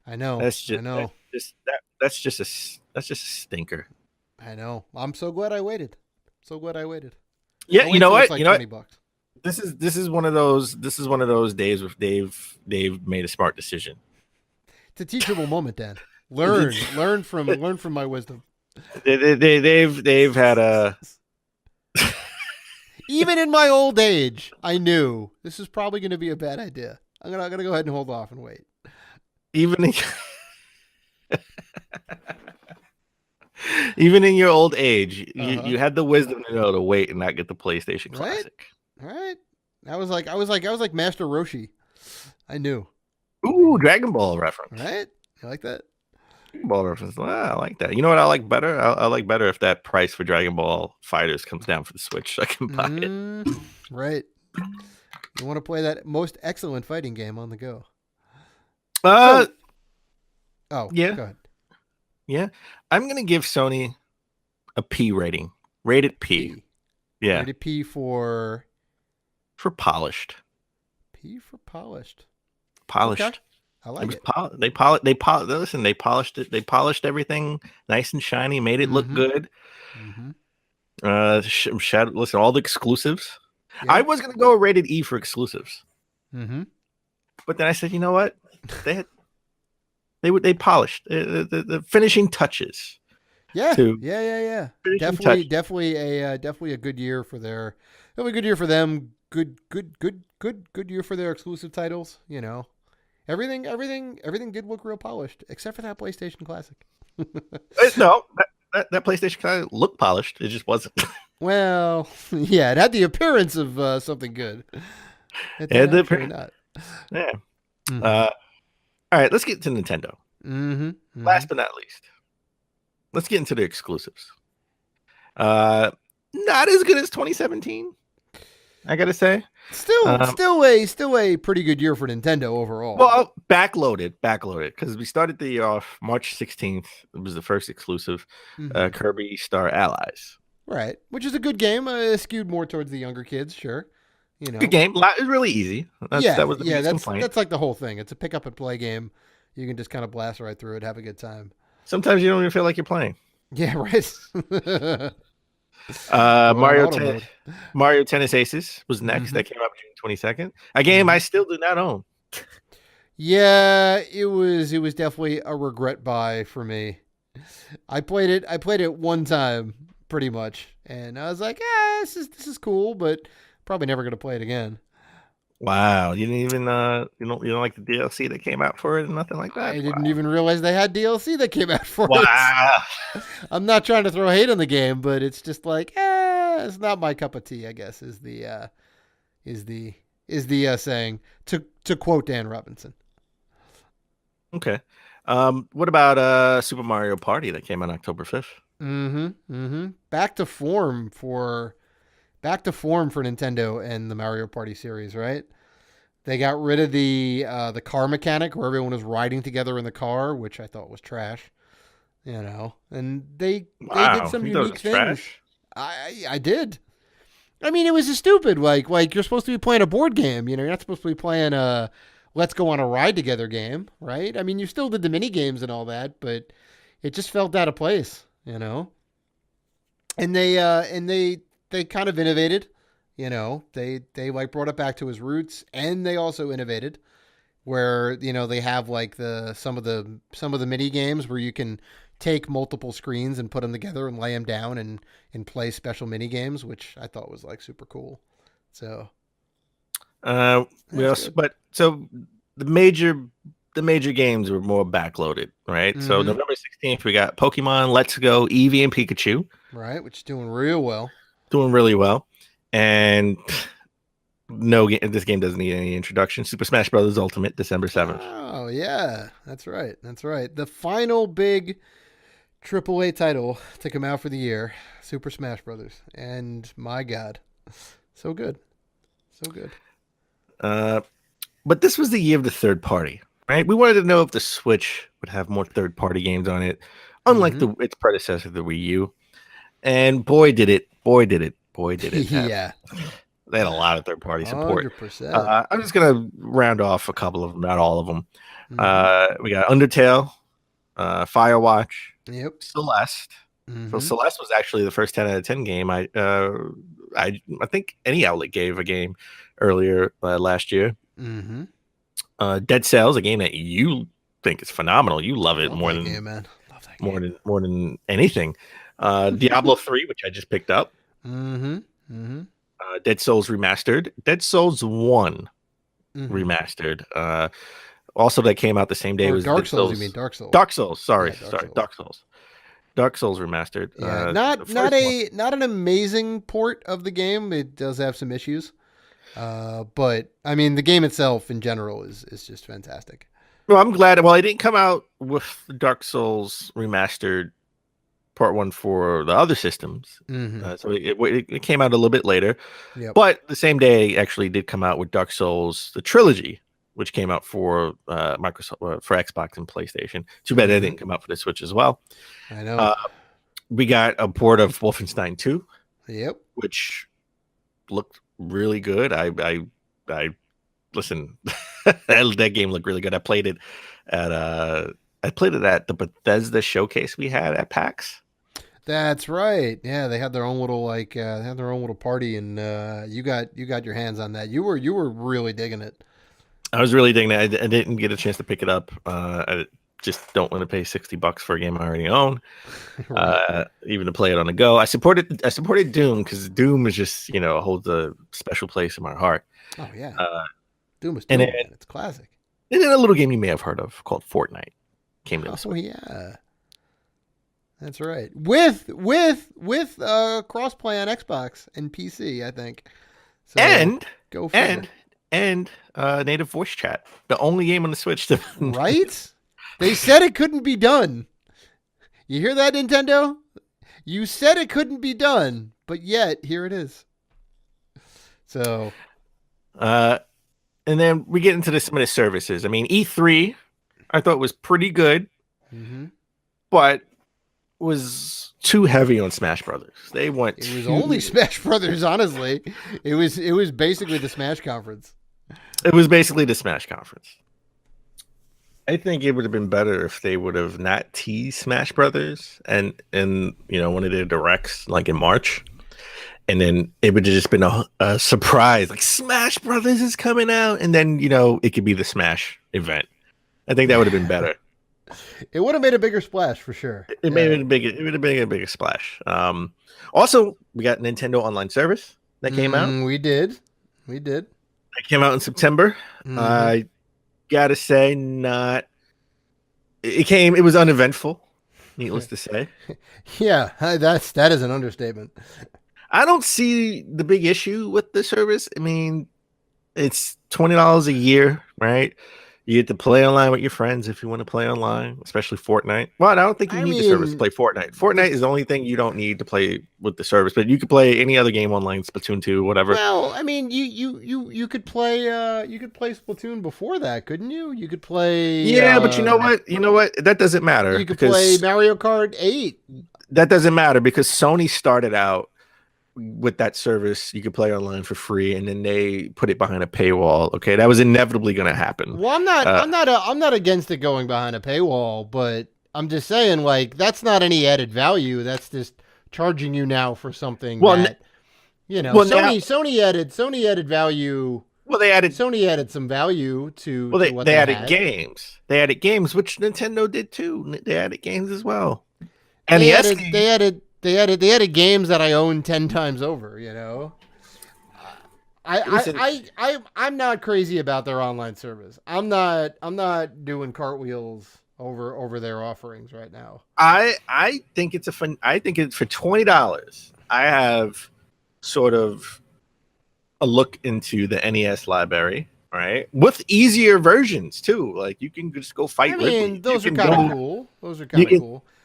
I know. That's just I know. that's just a stinker. I know. I'm so glad I waited. Yeah, I'll you know wait till what? it's You know like what? $20. This is one of those days where they've made a smart decision. It's a teachable moment, Dan. Learn from my wisdom. They've had a Even in my old age, I knew this is probably going to be a bad idea. I'm gonna go ahead and hold off and wait. Even in your old age, Uh-huh. you had the wisdom to know to wait and not get the PlayStation Right? Classic. All right. I was like Master Roshi. I knew. Ooh, Dragon Ball reference. Right? You like that? Dragon Ball reference. I like that. You know what I like better? I like better if that price for Dragon Ball Fighters comes down for the Switch so I can buy it. Right. You want to play that most excellent fighting game on the go. Oh, yeah. Go ahead. Yeah. I'm going to give Sony a P rating. Rated P. P. Yeah. Rated P for Polished. P for polished. Polished. Okay. I like it. Listen, they polished it. They polished everything nice and shiny, made it look Mhm. good. Mm-hmm. Listen, all the exclusives. Yeah. I was going to go rated E for exclusives. Mm-hmm. But then I said, you know what? They polished the finishing touches. Yeah. To Yeah. finishing Definitely a good year for their. Definitely a good year for them. Good year for their exclusive titles. You know, everything did look real polished, except for that PlayStation Classic. No, that PlayStation kind of looked polished. It just wasn't. Well, yeah, it had the appearance of something good. It had the actually appearance. not. Yeah. Mhm. All right, let's get to Nintendo. Mm-hmm. Last but not least, let's get into the exclusives. Not as good as 2017. I gotta say. Still a pretty good year for Nintendo overall. Well, backloaded because we started the year off March 16th. It was the first exclusive, Mhm. Kirby Star Allies. Right, which is a good game. Skewed more towards the younger kids, sure. You know, Good game. It was really easy. That was the biggest complaint. that's like the whole thing. It's a pick up and play game. You can just kind of blast right through it, have a good time. Sometimes you don't even feel like you're playing. Yeah, right. Mario Tennis Aces was next. Mhm. That came out June 22nd. A game I still do not own. Yeah, it was definitely a regret buy for me. I played it one time pretty much, and I was like, this is cool, but probably never gonna play it again. Wow, you didn't even you don't like the DLC that came out for it and nothing like that. I didn't even realize they had DLC that came out for it. Wow. I'm not trying to throw hate on the game, but it's just like, it's not my cup of tea, I guess, is the is the saying to quote Dan Robinson. Okay. What about Super Mario Party that came on October 5th? Back to form for Nintendo and the Mario Party series, right? They got rid of the car mechanic where everyone was riding together in the car, which I thought was trash. And they did some you thought it unique was things. trash? I did. I mean, it was just stupid. Like you're supposed to be playing a board game. You're not supposed to be playing a let's go on a ride together game, right? I mean, you still did the mini games and all that, but it just felt out of place, And they kind of innovated, They like brought it back to its roots, and they also innovated where they have like some of the mini games where you can take multiple screens and put them together and lay them down and play special mini games, which I thought was like super cool. So, so the major games were more backloaded, right? Mm-hmm. So November 16th, we got Pokemon Let's Go, Eevee and Pikachu, right, which is doing real well, doing really well, and this game doesn't need any introduction. Super Smash Bros. Ultimate, December 7th. Oh yeah, that's right. The final big AAA title to come out for the year, Super Smash Brothers, and my God, so good. But this was the year of the third party, right? We wanted to know if the Switch would have more third party games on it, unlike its predecessor, the Wii U. And boy, did it. Yeah. They had a lot of third party support. 100%. I'm just going to round off a couple of them, not all of them. We got Undertale, Firewatch, Celeste. So Celeste was actually the first 10 out of 10 game I think any outlet gave a game earlier last year. Dead Cells, a game that you think is phenomenal. You love it more than game, man. Love that game. More than anything. Diablo 3, which I just picked up. Dead Souls Remastered. Dead Souls 1 Remastered. Also, that came out the same day as Dark Dead Souls. You mean Dark Souls? Dark Souls. Sorry, Souls. Dark Souls. Dark Souls Remastered. Yeah, not an amazing port of the game. It does have some issues, but I mean the game itself in general is just fantastic. Well, I'm glad. Well, it didn't come out with Dark Souls Remastered Part 1 for the other systems, so it came out a little bit later. Yep. But the same day, actually, did come out with Dark Souls the Trilogy, which came out for Microsoft for Xbox and PlayStation. Too bad it didn't come out for the Switch as well. I know. We got a port of Wolfenstein 2. Yep. Which looked really good. I listen. that game looked really good. I played it at the Bethesda showcase we had at PAX. That's right. Yeah, they had their own little party, and you got your hands on that. You were really digging it. I was really digging it. I didn't get a chance to pick it up. I just don't want to pay $60 for a game I already own, even to play it on the go. I supported Doom because Doom is just holds a special place in my heart. Oh yeah, Doom is Doom. It's classic. And then a little game you may have heard of called Fortnite came to the Switch. Yeah, that's right. With crossplay on Xbox and PC, I think. So and go figure. And native voice chat, the only game on the Switch right? They said it couldn't be done. You hear that, Nintendo? You said it couldn't be done, but yet here it is. So, and then we get into some of the services. I mean, E3, I thought was pretty good, but was too heavy on Smash Brothers. It was only Smash Brothers, honestly. It was basically the Smash Conference. It was basically the Smash Conference. I think it would have been better if they would have not teased Smash Brothers and one of their directs like in March, and then it would have just been a surprise like Smash Brothers is coming out, and then it could be the Smash event. I think that would have been better. It would have made a bigger splash for sure. It would have been a bigger splash. Also, we got Nintendo Online Service that came out. We did. It came out in September. I gotta say, it was uneventful, needless to say. Yeah, that is an understatement. I don't see the big issue with the service. I mean, it's $20 a year, right? You get to play online with your friends if you want to play online, especially Fortnite. Well, I don't think you need the service to play Fortnite. Fortnite is the only thing you don't need to play with the service, but you could play any other game online, Splatoon 2, whatever. Well, I mean, you could play Splatoon before that, couldn't you? You could play. Yeah, but you know what? You know what? That doesn't matter. You could play Mario Kart 8. That doesn't matter because Sony started out with that service. You could play online for free, and then they put it behind a paywall. Okay, that was inevitably going to happen. Well, I'm not against it going behind a paywall, but I'm just saying, like, that's not any added value. That's just charging you now for something that, Sony added value. Well, Sony added some value to. Well, what they added games. They added games, which Nintendo did too. They added games as well. And they added games that I own 10 times over. You know, I'm not crazy about their online service. I'm not doing cartwheels over their offerings right now. I think it's for $20. I have sort of a look into the NES library, right? With easier versions too. Like you can just go fight Ridley. Those are kind of cool.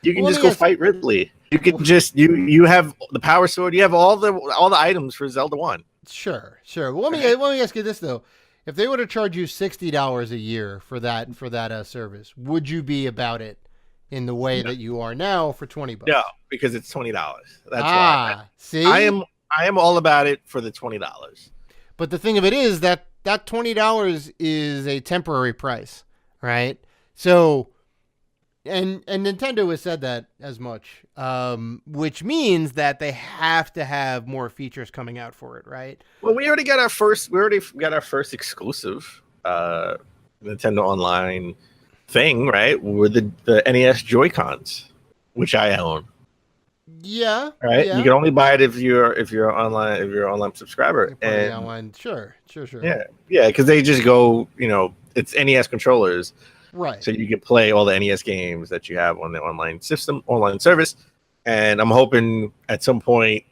You can just go fight Ridley. You can just you have the power sword. You have all the items for Zelda 1. Sure. Well, let me ask you this though: if they were to charge you $60 a year for that service, would you be about it in the way that you are now for $20? No, because it's $20. That's why. See, I am all about it for the $20. But the thing of it is that $20 is a temporary price, right? So. And Nintendo has said that as much, which means that they have to have more features coming out for it, right? Well, we already got our first exclusive Nintendo Online thing, right? With the NES Joy-Cons, which I own. Yeah. Right. Yeah. You can only buy it if you're online subscriber. And online, sure. Yeah, because they just go, it's NES controllers. Right. So you can play all the NES games that you have on the online service. And I'm hoping at some point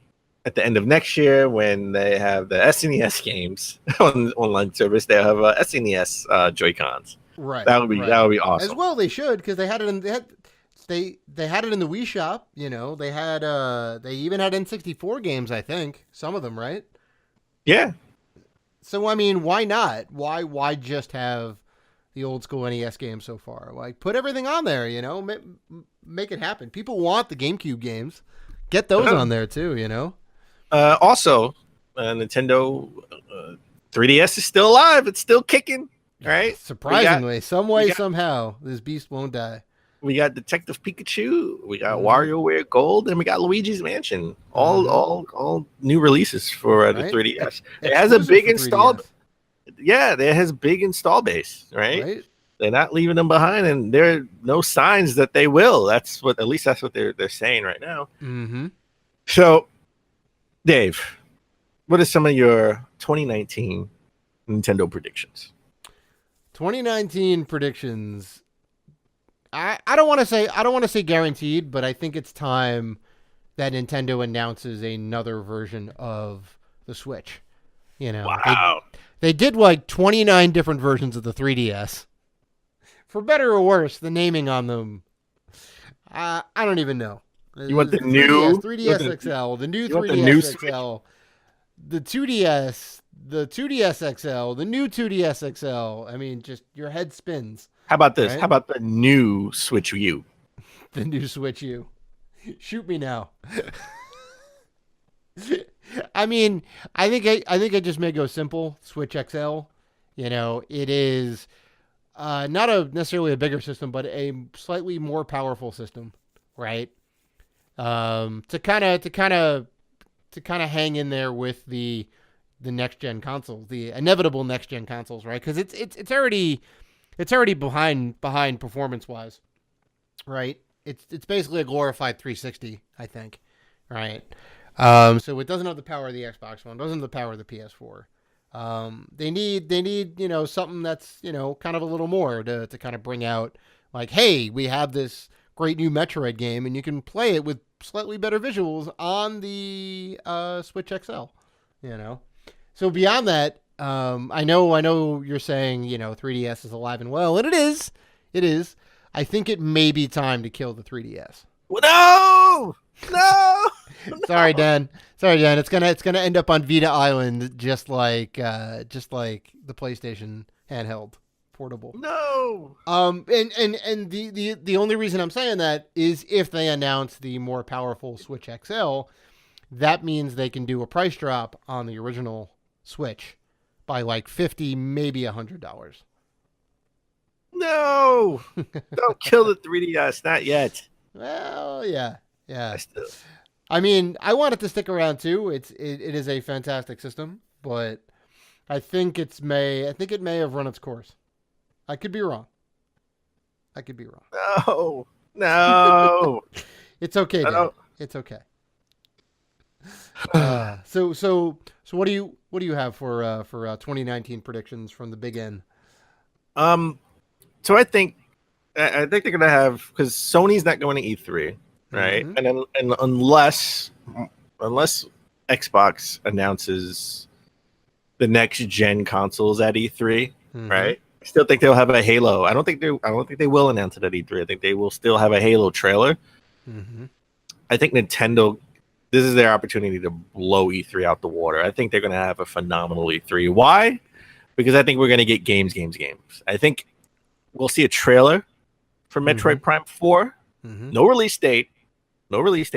at the end of next year when they have the SNES games on the online service, they'll have SNES Joy-Cons. Right. That would be awesome. As well they should, because they had it in they had it in the Wii shop, They had they even had N64 games, I think. Some of them, right? Yeah. So I mean, why not? Why just have the old school NES games so far? Like, put everything on there, make it happen. People want the GameCube games. Get those on there too, Also, Nintendo 3DS is still alive. It's still kicking, right? Surprisingly, somehow, this beast won't die. We got Detective Pikachu, we got WarioWare Gold, and we got Luigi's Mansion. All new releases for the 3DS. It has a big installed. Yeah, it has big install base, right? They're not leaving them behind, and there are no signs that they will. That's what they're saying right now. Mm-hmm. So, Dave, what are some of your 2019 Nintendo predictions? 2019 predictions. I don't want to say guaranteed, but I think it's time that Nintendo announces another version of the Switch. Wow. They did like 29 different versions of the 3DS. For better or worse, the naming on them, I don't even know. You want the new 3DS XL, the new 3DS XL, the 2DS, the 2DS XL, the new 2DS XL. I mean, just your head spins. How about this? Right? How about the new Switch U? The new Switch U. Shoot me now. I mean, I think I just may go simple. Switch XL. It is not necessarily a bigger system, but a slightly more powerful system, right? To kind of hang in there with the next gen consoles, the inevitable next gen consoles, right? Because it's already behind performance wise, right? It's basically a glorified 360, I think, right? So it doesn't have the power of the Xbox One, doesn't have the power of the PS4. They need something that's kind of a little more to kind of bring out like, hey, we have this great new Metroid game, and you can play it with slightly better visuals on the Switch XL. You know, so beyond that, I know you're saying 3DS is alive and well, and it is. It is. I think it may be time to kill the 3DS. No, no. Sorry, Dan. It's gonna end up on Vita Island, just like the PlayStation handheld portable. No. And the only reason I'm saying that is if they announce the more powerful Switch XL, that means they can do a price drop on the original Switch by like $50, maybe $100. No. Don't kill the 3DS. Not yet. Well, yeah. Still. I mean, I want it to stick around too. It is a fantastic system, but I think it may have run its course. I could be wrong. No. It's okay, Dan. It's okay. So what do you have for 2019 predictions from the Big N? So I think they're gonna have, because Sony's not going to E3, right? Mhm. And unless Xbox announces the next gen consoles at E3, Mhm. right? I still think they'll have a Halo. I don't think they will announce it at E3. I think they will still have a Halo trailer. Mhm. I think Nintendo, this is their opportunity to blow E3 out the water. I think they're going to have a phenomenal E3. Why? Because I think we're going to get games. I think we'll see a trailer for Metroid Prime 4. Mhm. No release date,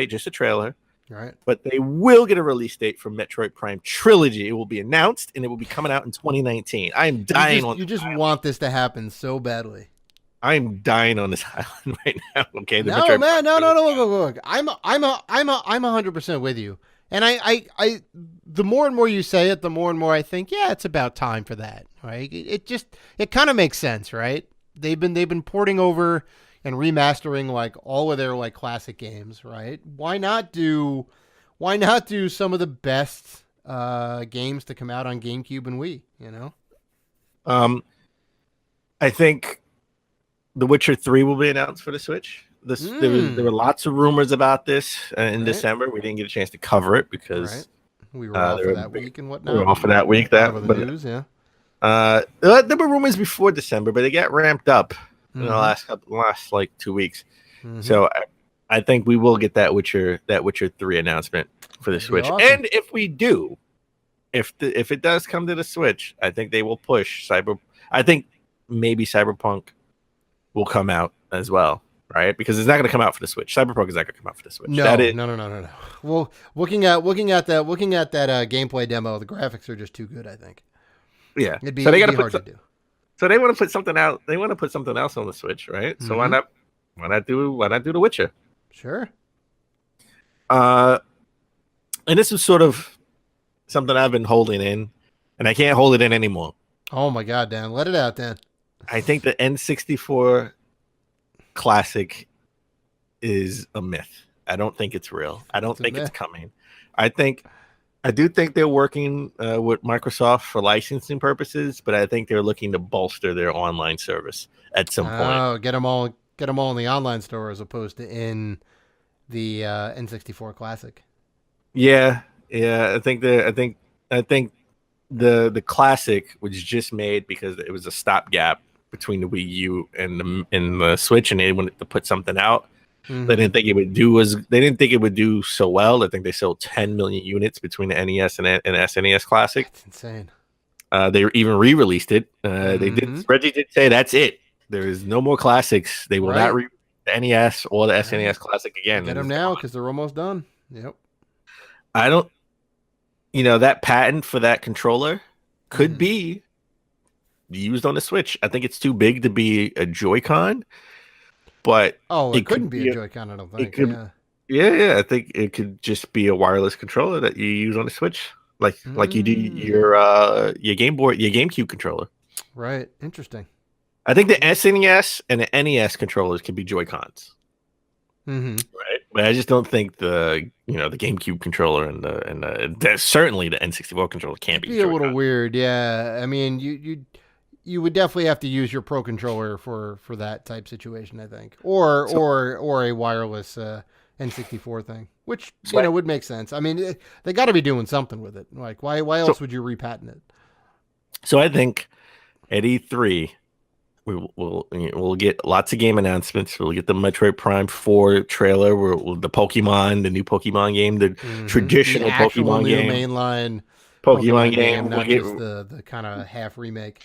just a trailer. Right. But they will get a release date for Metroid Prime Trilogy. It will be announced, and it will be coming out in 2019. I am dying You just want this to happen so badly. I am dying on this island right now. Okay, No. Look. I'm 100% with you. And I the more and more you say it, the more and more I think, yeah, it's about time for that. Right? It kind of makes sense, right? They've been porting over and remastering like all of their like classic games, right? Why not do some of the best games to come out on GameCube and Wii? I think The Witcher 3 will be announced for the Switch. There were lots of rumors about this in December. We didn't get a chance to cover it because we were off for that week and whatnot. We were off for that week. The news, yeah. There were rumors before December, but they got ramped up in the last like 2 weeks. Mm-hmm. So I think we will get that Witcher 3 announcement for the Switch. Awesome. And if we do, if it does come to the Switch, I think they will push I think maybe Cyberpunk will come out as well, right? Because it's not going to come out for the Switch. Cyberpunk is not going to come out for the Switch. No. Well, looking at that gameplay demo, the graphics are just too good, I think. Yeah. It'd be hard to do. So they want to put something out. They want to put something else on the Switch, right? So why not do The Witcher? Sure. And this is sort of something I've been holding in, and I can't hold it in anymore. Oh my God, Dan, let it out, Dan. I think the N64 Classic is a myth. I don't think it's real. I don't think it's coming. I do think they're working with Microsoft for licensing purposes, but I think they're looking to bolster their online service at some point. Oh, get them all in the online store as opposed to in the N64 Classic. Yeah. I think the Classic was just made because it was a stopgap between the Wii U and the Switch, and they wanted to put something out. Mm-hmm. They didn't think it would do so well. I think they sold 10 million units between the NES and SNES Classic. That's insane. They even re-released it. They did. Reggie did say that's it. There is no more classics. They will not the NES or the SNES Classic again. Get them now because they're almost done. Yep. I don't. That patent for that controller could be used on the Switch. I think it's too big to be a Joy-Con. But it couldn't be a Joy-Con, I don't think. I think it could just be a wireless controller that you use on the Switch, like you do your GameCube controller. Right. Interesting. I think the SNES and the NES controllers can be Joy-Cons. Mm-hmm. Right. But I just don't think the GameCube controller and certainly the N64 controller can't be a little weird. Yeah. I mean, you would definitely have to use your Pro Controller for that type situation, I think, or a wireless N64 thing, which would make sense. I mean, they got to be doing something with it. Like, why else would you repatent it? So I think at E3 we'll get lots of game announcements. We'll get the Metroid Prime 4 trailer, the Pokemon, the new Pokemon game, the traditional the Pokemon new game, mainline Pokemon game, not just the kind of half remake.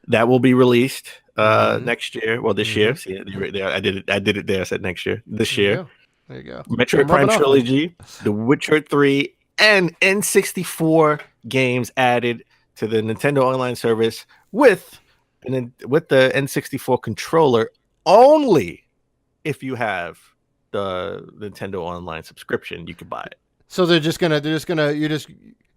That will be released next year. Well, this year. See, I did it there. I said next year. This year. There you go. Metroid Prime Trilogy, The Witcher 3, and N64 games added to the Nintendo Online service with the N64 controller only if you have the Nintendo Online subscription. You can buy it. So you're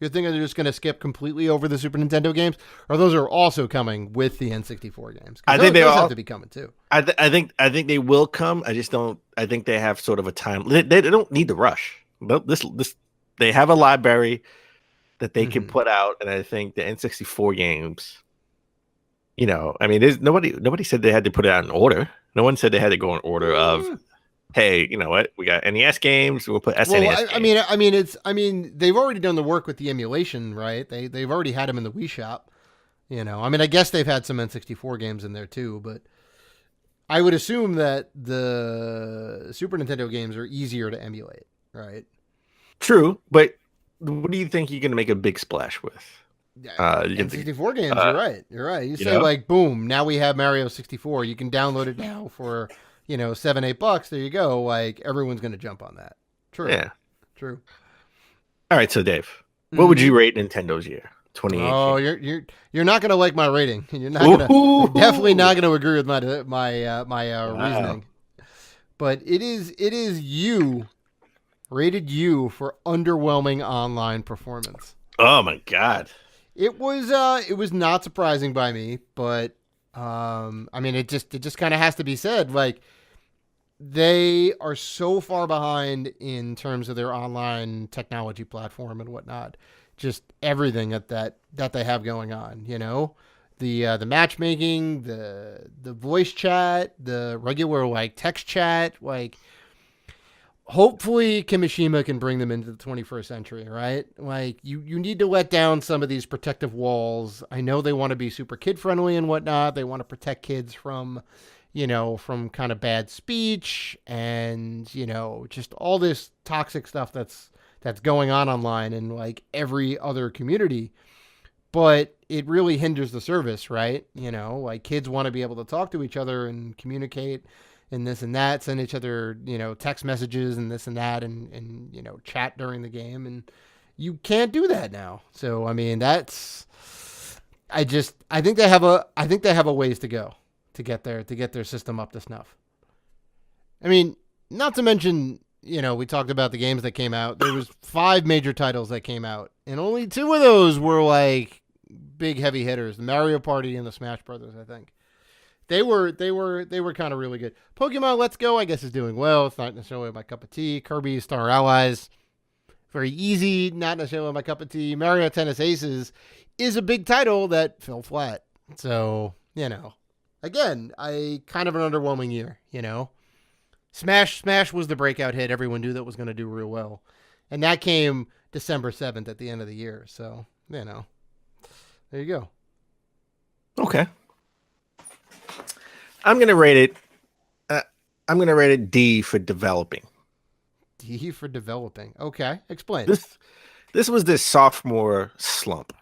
thinking they're just gonna skip completely over the Super Nintendo games, or those are also coming with the N64 games? I think those have to be coming too. I think they will come. I just don't. I think they have sort of a time. They don't need to rush. This they have a library that they can put out, and I think the N64 games. I mean, there's nobody said they had to put it out in order. No one said they had to go in order of. Hey, you know what? We got NES games. We'll put SNES. Well, I mean, they've already done the work with the emulation, right? They've already had them in the Wii shop. I mean, I guess they've had some N64 games in there too, but I would assume that the Super Nintendo games are easier to emulate, right? True, but what do you think you're going to make a big splash with? N64 games. You're right. You say like, boom, now we have Mario 64. You can download it now for. $7-8. There you go. Like everyone's going to jump on that. True. Yeah. True. All right. So Dave, what would you rate Nintendo's year 2018? Oh, you're not going to like my rating. You're definitely not going to agree with my reasoning. But it is rated U for underwhelming online performance. Oh my God. It was not surprising by me, but I mean, it just kind of has to be said. Like, they are so far behind in terms of their online technology platform and whatnot. Just everything that they have going on. The matchmaking, the voice chat, the regular like text chat. Like, hopefully Kimishima can bring them into the 21st century, right? Like, you need to let down some of these protective walls. I know they want to be super kid friendly and whatnot. They want to protect kids from kind of bad speech and, just all this toxic stuff that's going on online and like every other community. But it really hinders the service, right? Like kids want to be able to talk to each other and communicate and this and that, send each other, text messages and this and that and chat during the game. And you can't do that now. So, I mean, I think they have a ways to go to get their system up to snuff. I mean, not to mention, we talked about the games that came out. There was 5 major titles that came out, and only 2 of those were like big heavy hitters: the Mario Party and the Smash Brothers. I think they were kind of really good. Pokemon Let's Go, I guess, is doing well. It's not necessarily my cup of tea. Kirby Star Allies, very easy, not necessarily my cup of tea. Mario Tennis Aces is a big title that fell flat. So, again, kind of an underwhelming year, Smash was the breakout hit. Everyone knew that was going to do real well. And that came December 7th at the end of the year. So, there you go. Okay. I'm going to rate it D for developing. D for developing. Okay. Explain. This was this sophomore slump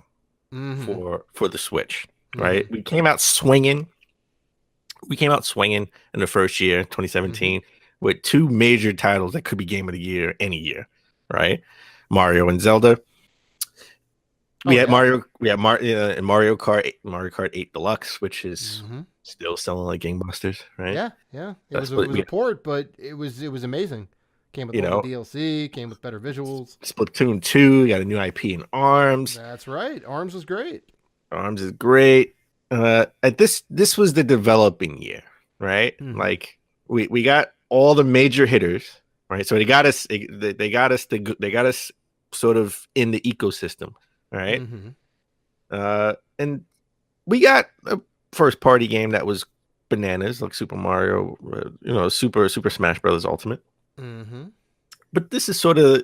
for the Switch, right? We came out swinging. In the first year, 2017, with 2 major titles that could be Game of the Year any year, right? Mario and Zelda. We had Mario Kart 8 Deluxe, which is still selling like gangbusters, right? Yeah. It was a port, but it was amazing. Came with all the DLC, came with better visuals. Splatoon 2 got a new IP in ARMS. That's right. ARMS was great. ARMS is great. This was the developing year, right? Like we got all the major hitters, right? So they got us sort of in the ecosystem, right? And we got first party game that was bananas, like Super Mario, Super Smash Brothers Ultimate. Mm-hmm. But this is sort of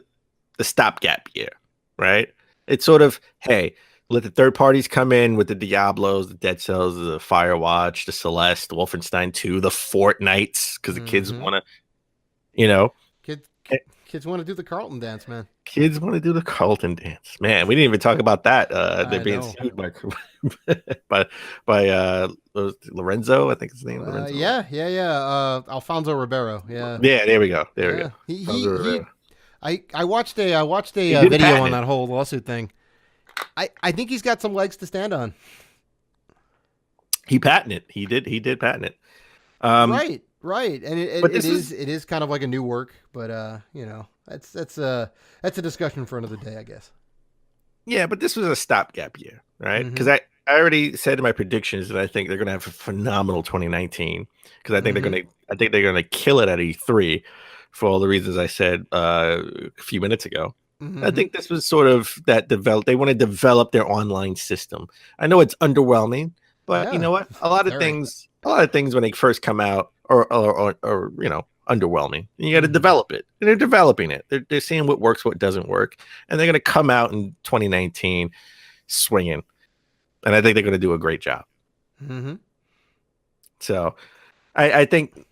the stopgap year, right? It's sort of, hey, let the third parties come in with the Diablos, the Dead Cells, the Firewatch, the Celeste, Wolfenstein 2, the Fortnites, because the kids Mhm. want to, you know, Kids, Eh. kids want to do the Carlton dance, man. kids want to do the Carlton dance. Man, we didn't even talk about that. They're I being know. sued by by Lorenzo, I think his name. Lorenzo. Yeah. Alfonso Ribeiro. Yeah. Yeah, there we go. There we Yeah. go. He I watched a He did video patent on it. that whole lawsuit thing. I think he's got some legs to stand on. He patented it. He did patent it. Right. And but it this is kind of like a new work, but that's a discussion for another day, I guess. Yeah, but this was a stopgap year, right? Mhm. Because I already said in my predictions that I think they're going to have a phenomenal 2019. Because I think they're going to kill it at E3 for all the reasons I said a few minutes ago. I think this was sort of that they want to develop their online system. I know it's underwhelming, but Yeah, you know what? A lot of very. things when they first come out are underwhelming. You got to Mhm. develop it, and they're developing it. They're seeing what works, what doesn't work, and they're going to come out in 2019 swinging. And I think they're going to do a great job. Mm-hmm. So, I think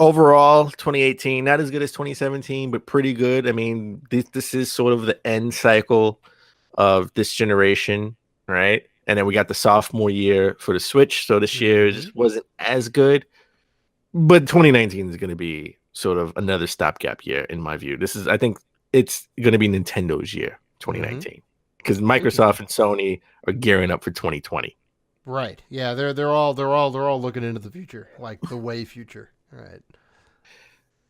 overall 2018 not as good as 2017, but pretty good. I mean, this is sort of the end cycle of this generation, right? And then we got the sophomore year for the Switch, so this year just wasn't as good. But 2019 is going to be sort of another stopgap year in my view. I think it's going to be Nintendo's year, 2019, because Microsoft and Sony are gearing up for 2020. Right. Yeah, they're all looking into the future, like the way future. Right.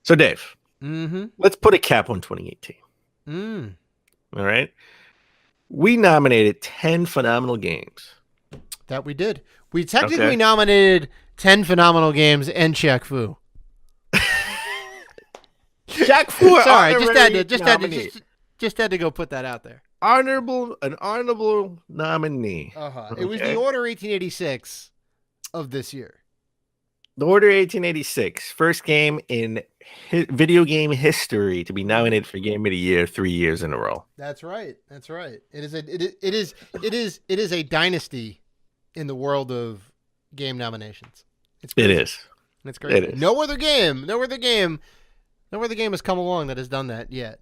So Dave, Mm-hmm. let's put a cap on 2018. Mm. All right. We nominated 10 phenomenal games. That we did. We technically Okay. nominated 10 phenomenal games and Shaq Fu. Shaq Fu, Sorry, just had to go put that out there. an honorable nominee. It was the Order 1886 of this year. The Order 1886, first game in video game history to be nominated for Game of the Year 3 years in a row. That's right. It is a dynasty in the world of game nominations. It's It crazy. is. It's crazy. It is. No other game has come along that has done that yet.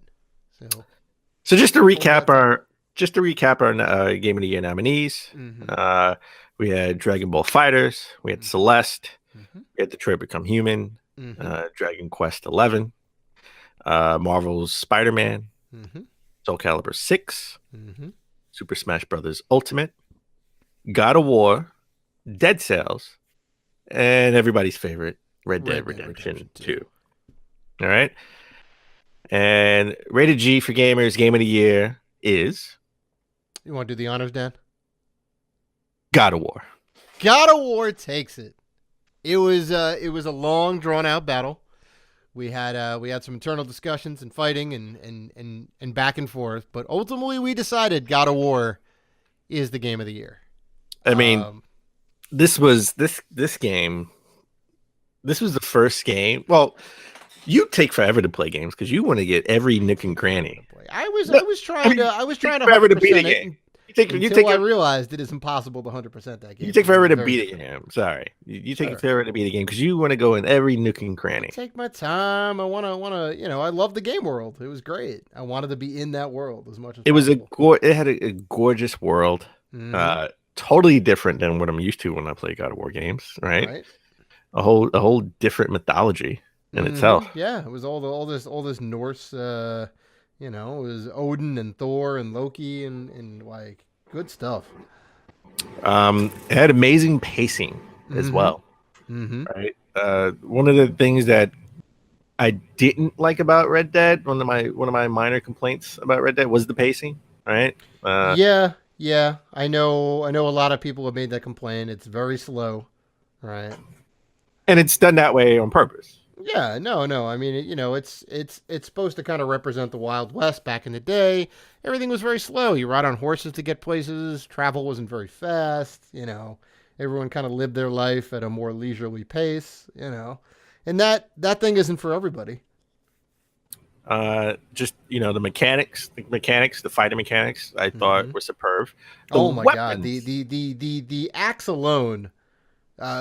So just to recap that's our Game of the Year nominees, Mhm. we had Dragon Ball Fighters, we had Celeste, Mhm. we had Detroit Become Human, Mhm. Dragon Quest 11, Marvel's Spider-Man, Mhm. Soul Calibur 6, Mhm. Super Smash Brothers Ultimate, God of War, Dead Cells, and everybody's favorite, Red Dead Redemption 2. All right. And rated G for gamers, Game of the Year is You want to do the honors, Dan? God of War. God of War takes it. It was a long, drawn out battle. We had some internal discussions and fighting and back and forth, but ultimately we decided God of War is the game of the year. I mean, this was this game. This was the first game. Well, you take forever to play games because you want to get every nook and cranny. I was trying to forever to beat a 100% it game. until I realized it is impossible to 100% that game. You take forever to Very beat a game. Sorry, you take forever to beat a game because you want to go in every nook and cranny. Take my time. I want to. I love the game world. It was great. I wanted to be in that world as much as It was possible. it had a gorgeous world. Mhm. Totally different than what I'm used to when I play God of War games. Right? A whole different mythology in itself. Yeah, it was all this Norse. It was Odin and Thor and Loki and like good stuff. It had amazing pacing as well. Mm-hmm. Right. One of the things that I didn't like about Red Dead, one of my minor complaints about Red Dead was the pacing. Right. Yeah. I know. A lot of people have made that complaint. It's very slow. Right. And it's done that way on purpose. Yeah, no. I mean, it's supposed to kind of represent the Wild West back in the day. Everything was very slow. You ride on horses to get places. Travel wasn't very fast. Everyone kind of lived their life at a more leisurely pace, and that thing isn't for everybody. Just the mechanics, the fighting mechanics, I thought were superb. Oh my god, the axe alone,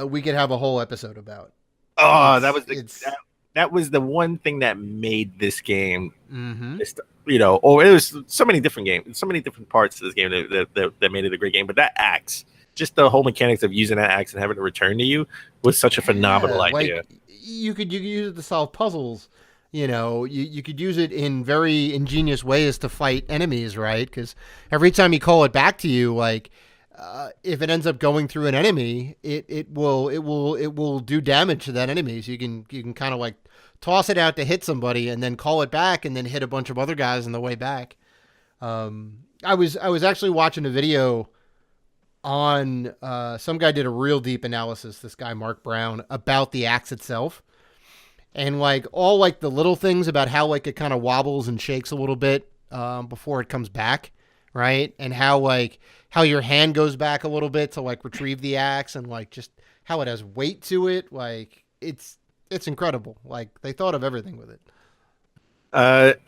we could have a whole episode about. Oh, that was the one thing that made this game. It was so many different games, so many different parts of this game that made it a great game. But that axe, just the whole mechanics of using that axe and having it return to you, was such a phenomenal idea. Like, you could use it to solve puzzles. You could use it in very ingenious ways to fight enemies, right? Because every time you call it back to you, like if it ends up going through an enemy, it will do damage to that enemy. So you can kind of like toss it out to hit somebody and then call it back and then hit a bunch of other guys on the way back. I was actually watching a video on some guy did a real deep analysis. This guy Mark Brown about the axe itself. And like all like the little things about how like it kind of wobbles and shakes a little bit before it comes back, right? And how your hand goes back a little bit to like retrieve the axe, and like just how it has weight to it. Like it's incredible. Like they thought of everything with it.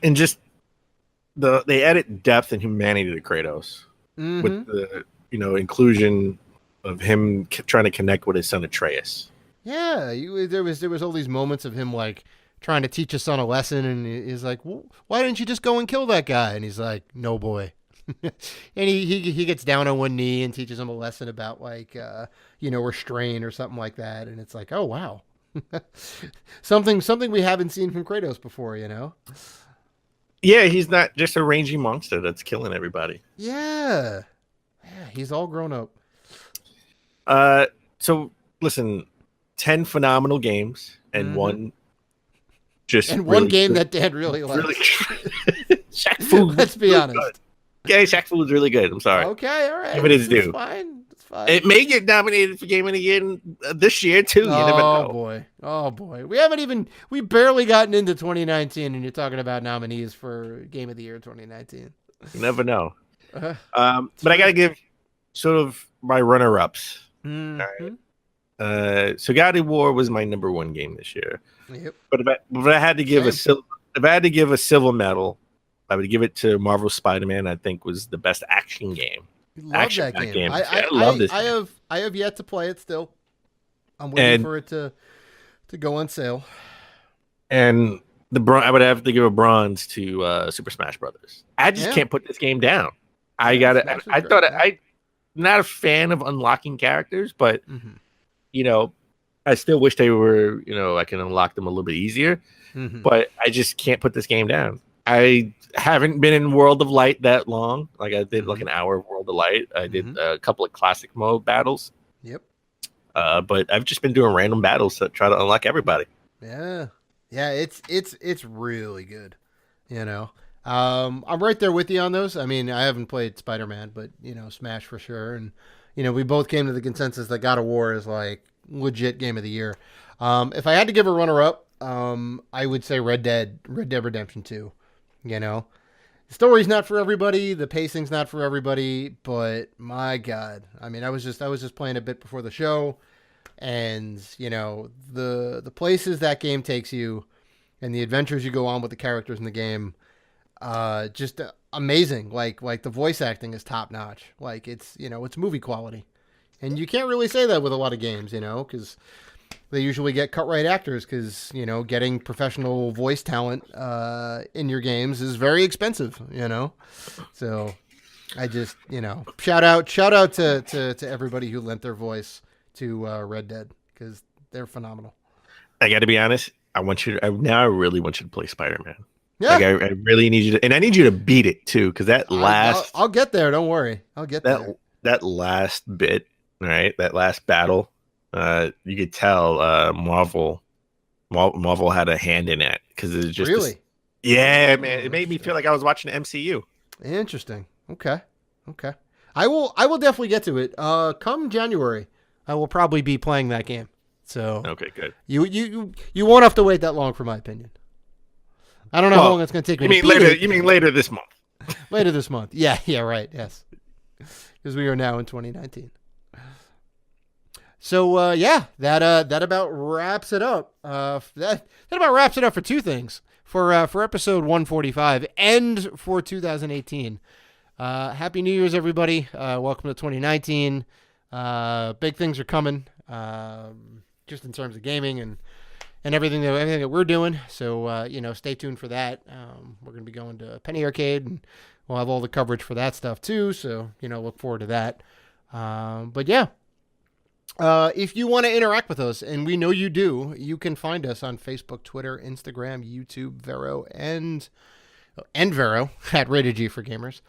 And just they added depth and humanity to Kratos with the inclusion of him trying to connect with his son Atreus. Yeah, there was all these moments of him like trying to teach his son a lesson, and he's like, well, "Why didn't you just go and kill that guy?" And he's like, "No, boy." And he gets down on one knee and teaches him a lesson about like restraint or something like that, and it's like, oh wow, something we haven't seen from Kratos before, Yeah, he's not just a rangy monster that's killing everybody. Yeah, he's all grown up. So listen. 10 phenomenal games and one one game that Dad really likes. Really, Shaq Fu. Let's be honest. Okay, Shaq Fu was really good. I'm sorry. Okay, all right. Give it his due. It's fine. It may get nominated for Game of the Year this year too. You never know. Oh boy. We barely gotten into 2019, and you're talking about nominees for Game of the Year 2019. You never know. But I gotta give sort of my runner-ups. Mm-hmm. All right. So God of War was my number one game this year. Yep. But if I had to give a silver medal, I would give it to Marvel Spider-Man. I think was the best action game. Love that game. I love this. I have yet to play it still. I'm waiting for it to go on sale. And I would have to give a bronze to Super Smash Brothers. I just can't put this game down. I'm not a fan of unlocking characters, but I still wish they were, I can unlock them a little bit easier, but I just can't put this game down. I haven't been in World of Light that long. Like I did like an hour of World of Light. I did a couple of classic mode battles. Yep. But I've just been doing random battles to try to unlock everybody. Yeah. Yeah. It's really good. I'm right there with you on those. I mean, I haven't played Spider-Man, but Smash for sure. And, we both came to the consensus that God of War is like legit Game of the Year. If I had to give a runner-up, I would say Red Dead Redemption 2. The story's not for everybody, the pacing's not for everybody, but my God, I mean, I was just playing a bit before the show, and the places that game takes you, and the adventures you go on with the characters in the game, just amazing. Like the voice acting is top notch. Like it's movie quality, and you can't really say that with a lot of games, because they usually get cut right actors, because getting professional voice talent in your games is very expensive. So I just shout out to everybody who lent their voice to Red Dead, because they're phenomenal. I got to be honest. I really want you to play Spider-Man. Yeah. Like I really need you to, and I need you to beat it too, because that last I'll get there. Don't worry, I'll get there. That last bit, right? That last battle, you could tell Marvel had a hand in it, because it's just really, yeah, man. It made me feel like I was watching the MCU. Interesting. Okay. I will definitely get to it. Come January, I will probably be playing that game. So okay, good. You won't have to wait that long, for my opinion. I don't know how long it's going to take me. You mean later this month? Later this month. Yeah, right. Yes. Because we are now in 2019. So yeah, that about wraps it up. That about wraps it up for two things for episode 145 and for 2018. Happy New Year's, everybody! Welcome to 2019. Big things are coming, just in terms of gaming and everything that we're doing. So stay tuned for that. We're gonna be going to Penny Arcade, and we'll have all the coverage for that stuff too. So look forward to that. But yeah. If you want to interact with us, and we know you do, you can find us on Facebook, Twitter, Instagram, YouTube, Vero, and Vero at Rated G for Gamers.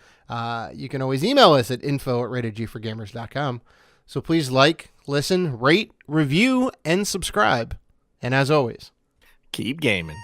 You can always email us at info@ratedgforgamers.com. So please like, listen, rate, review, and subscribe. And as always, Keep gaming.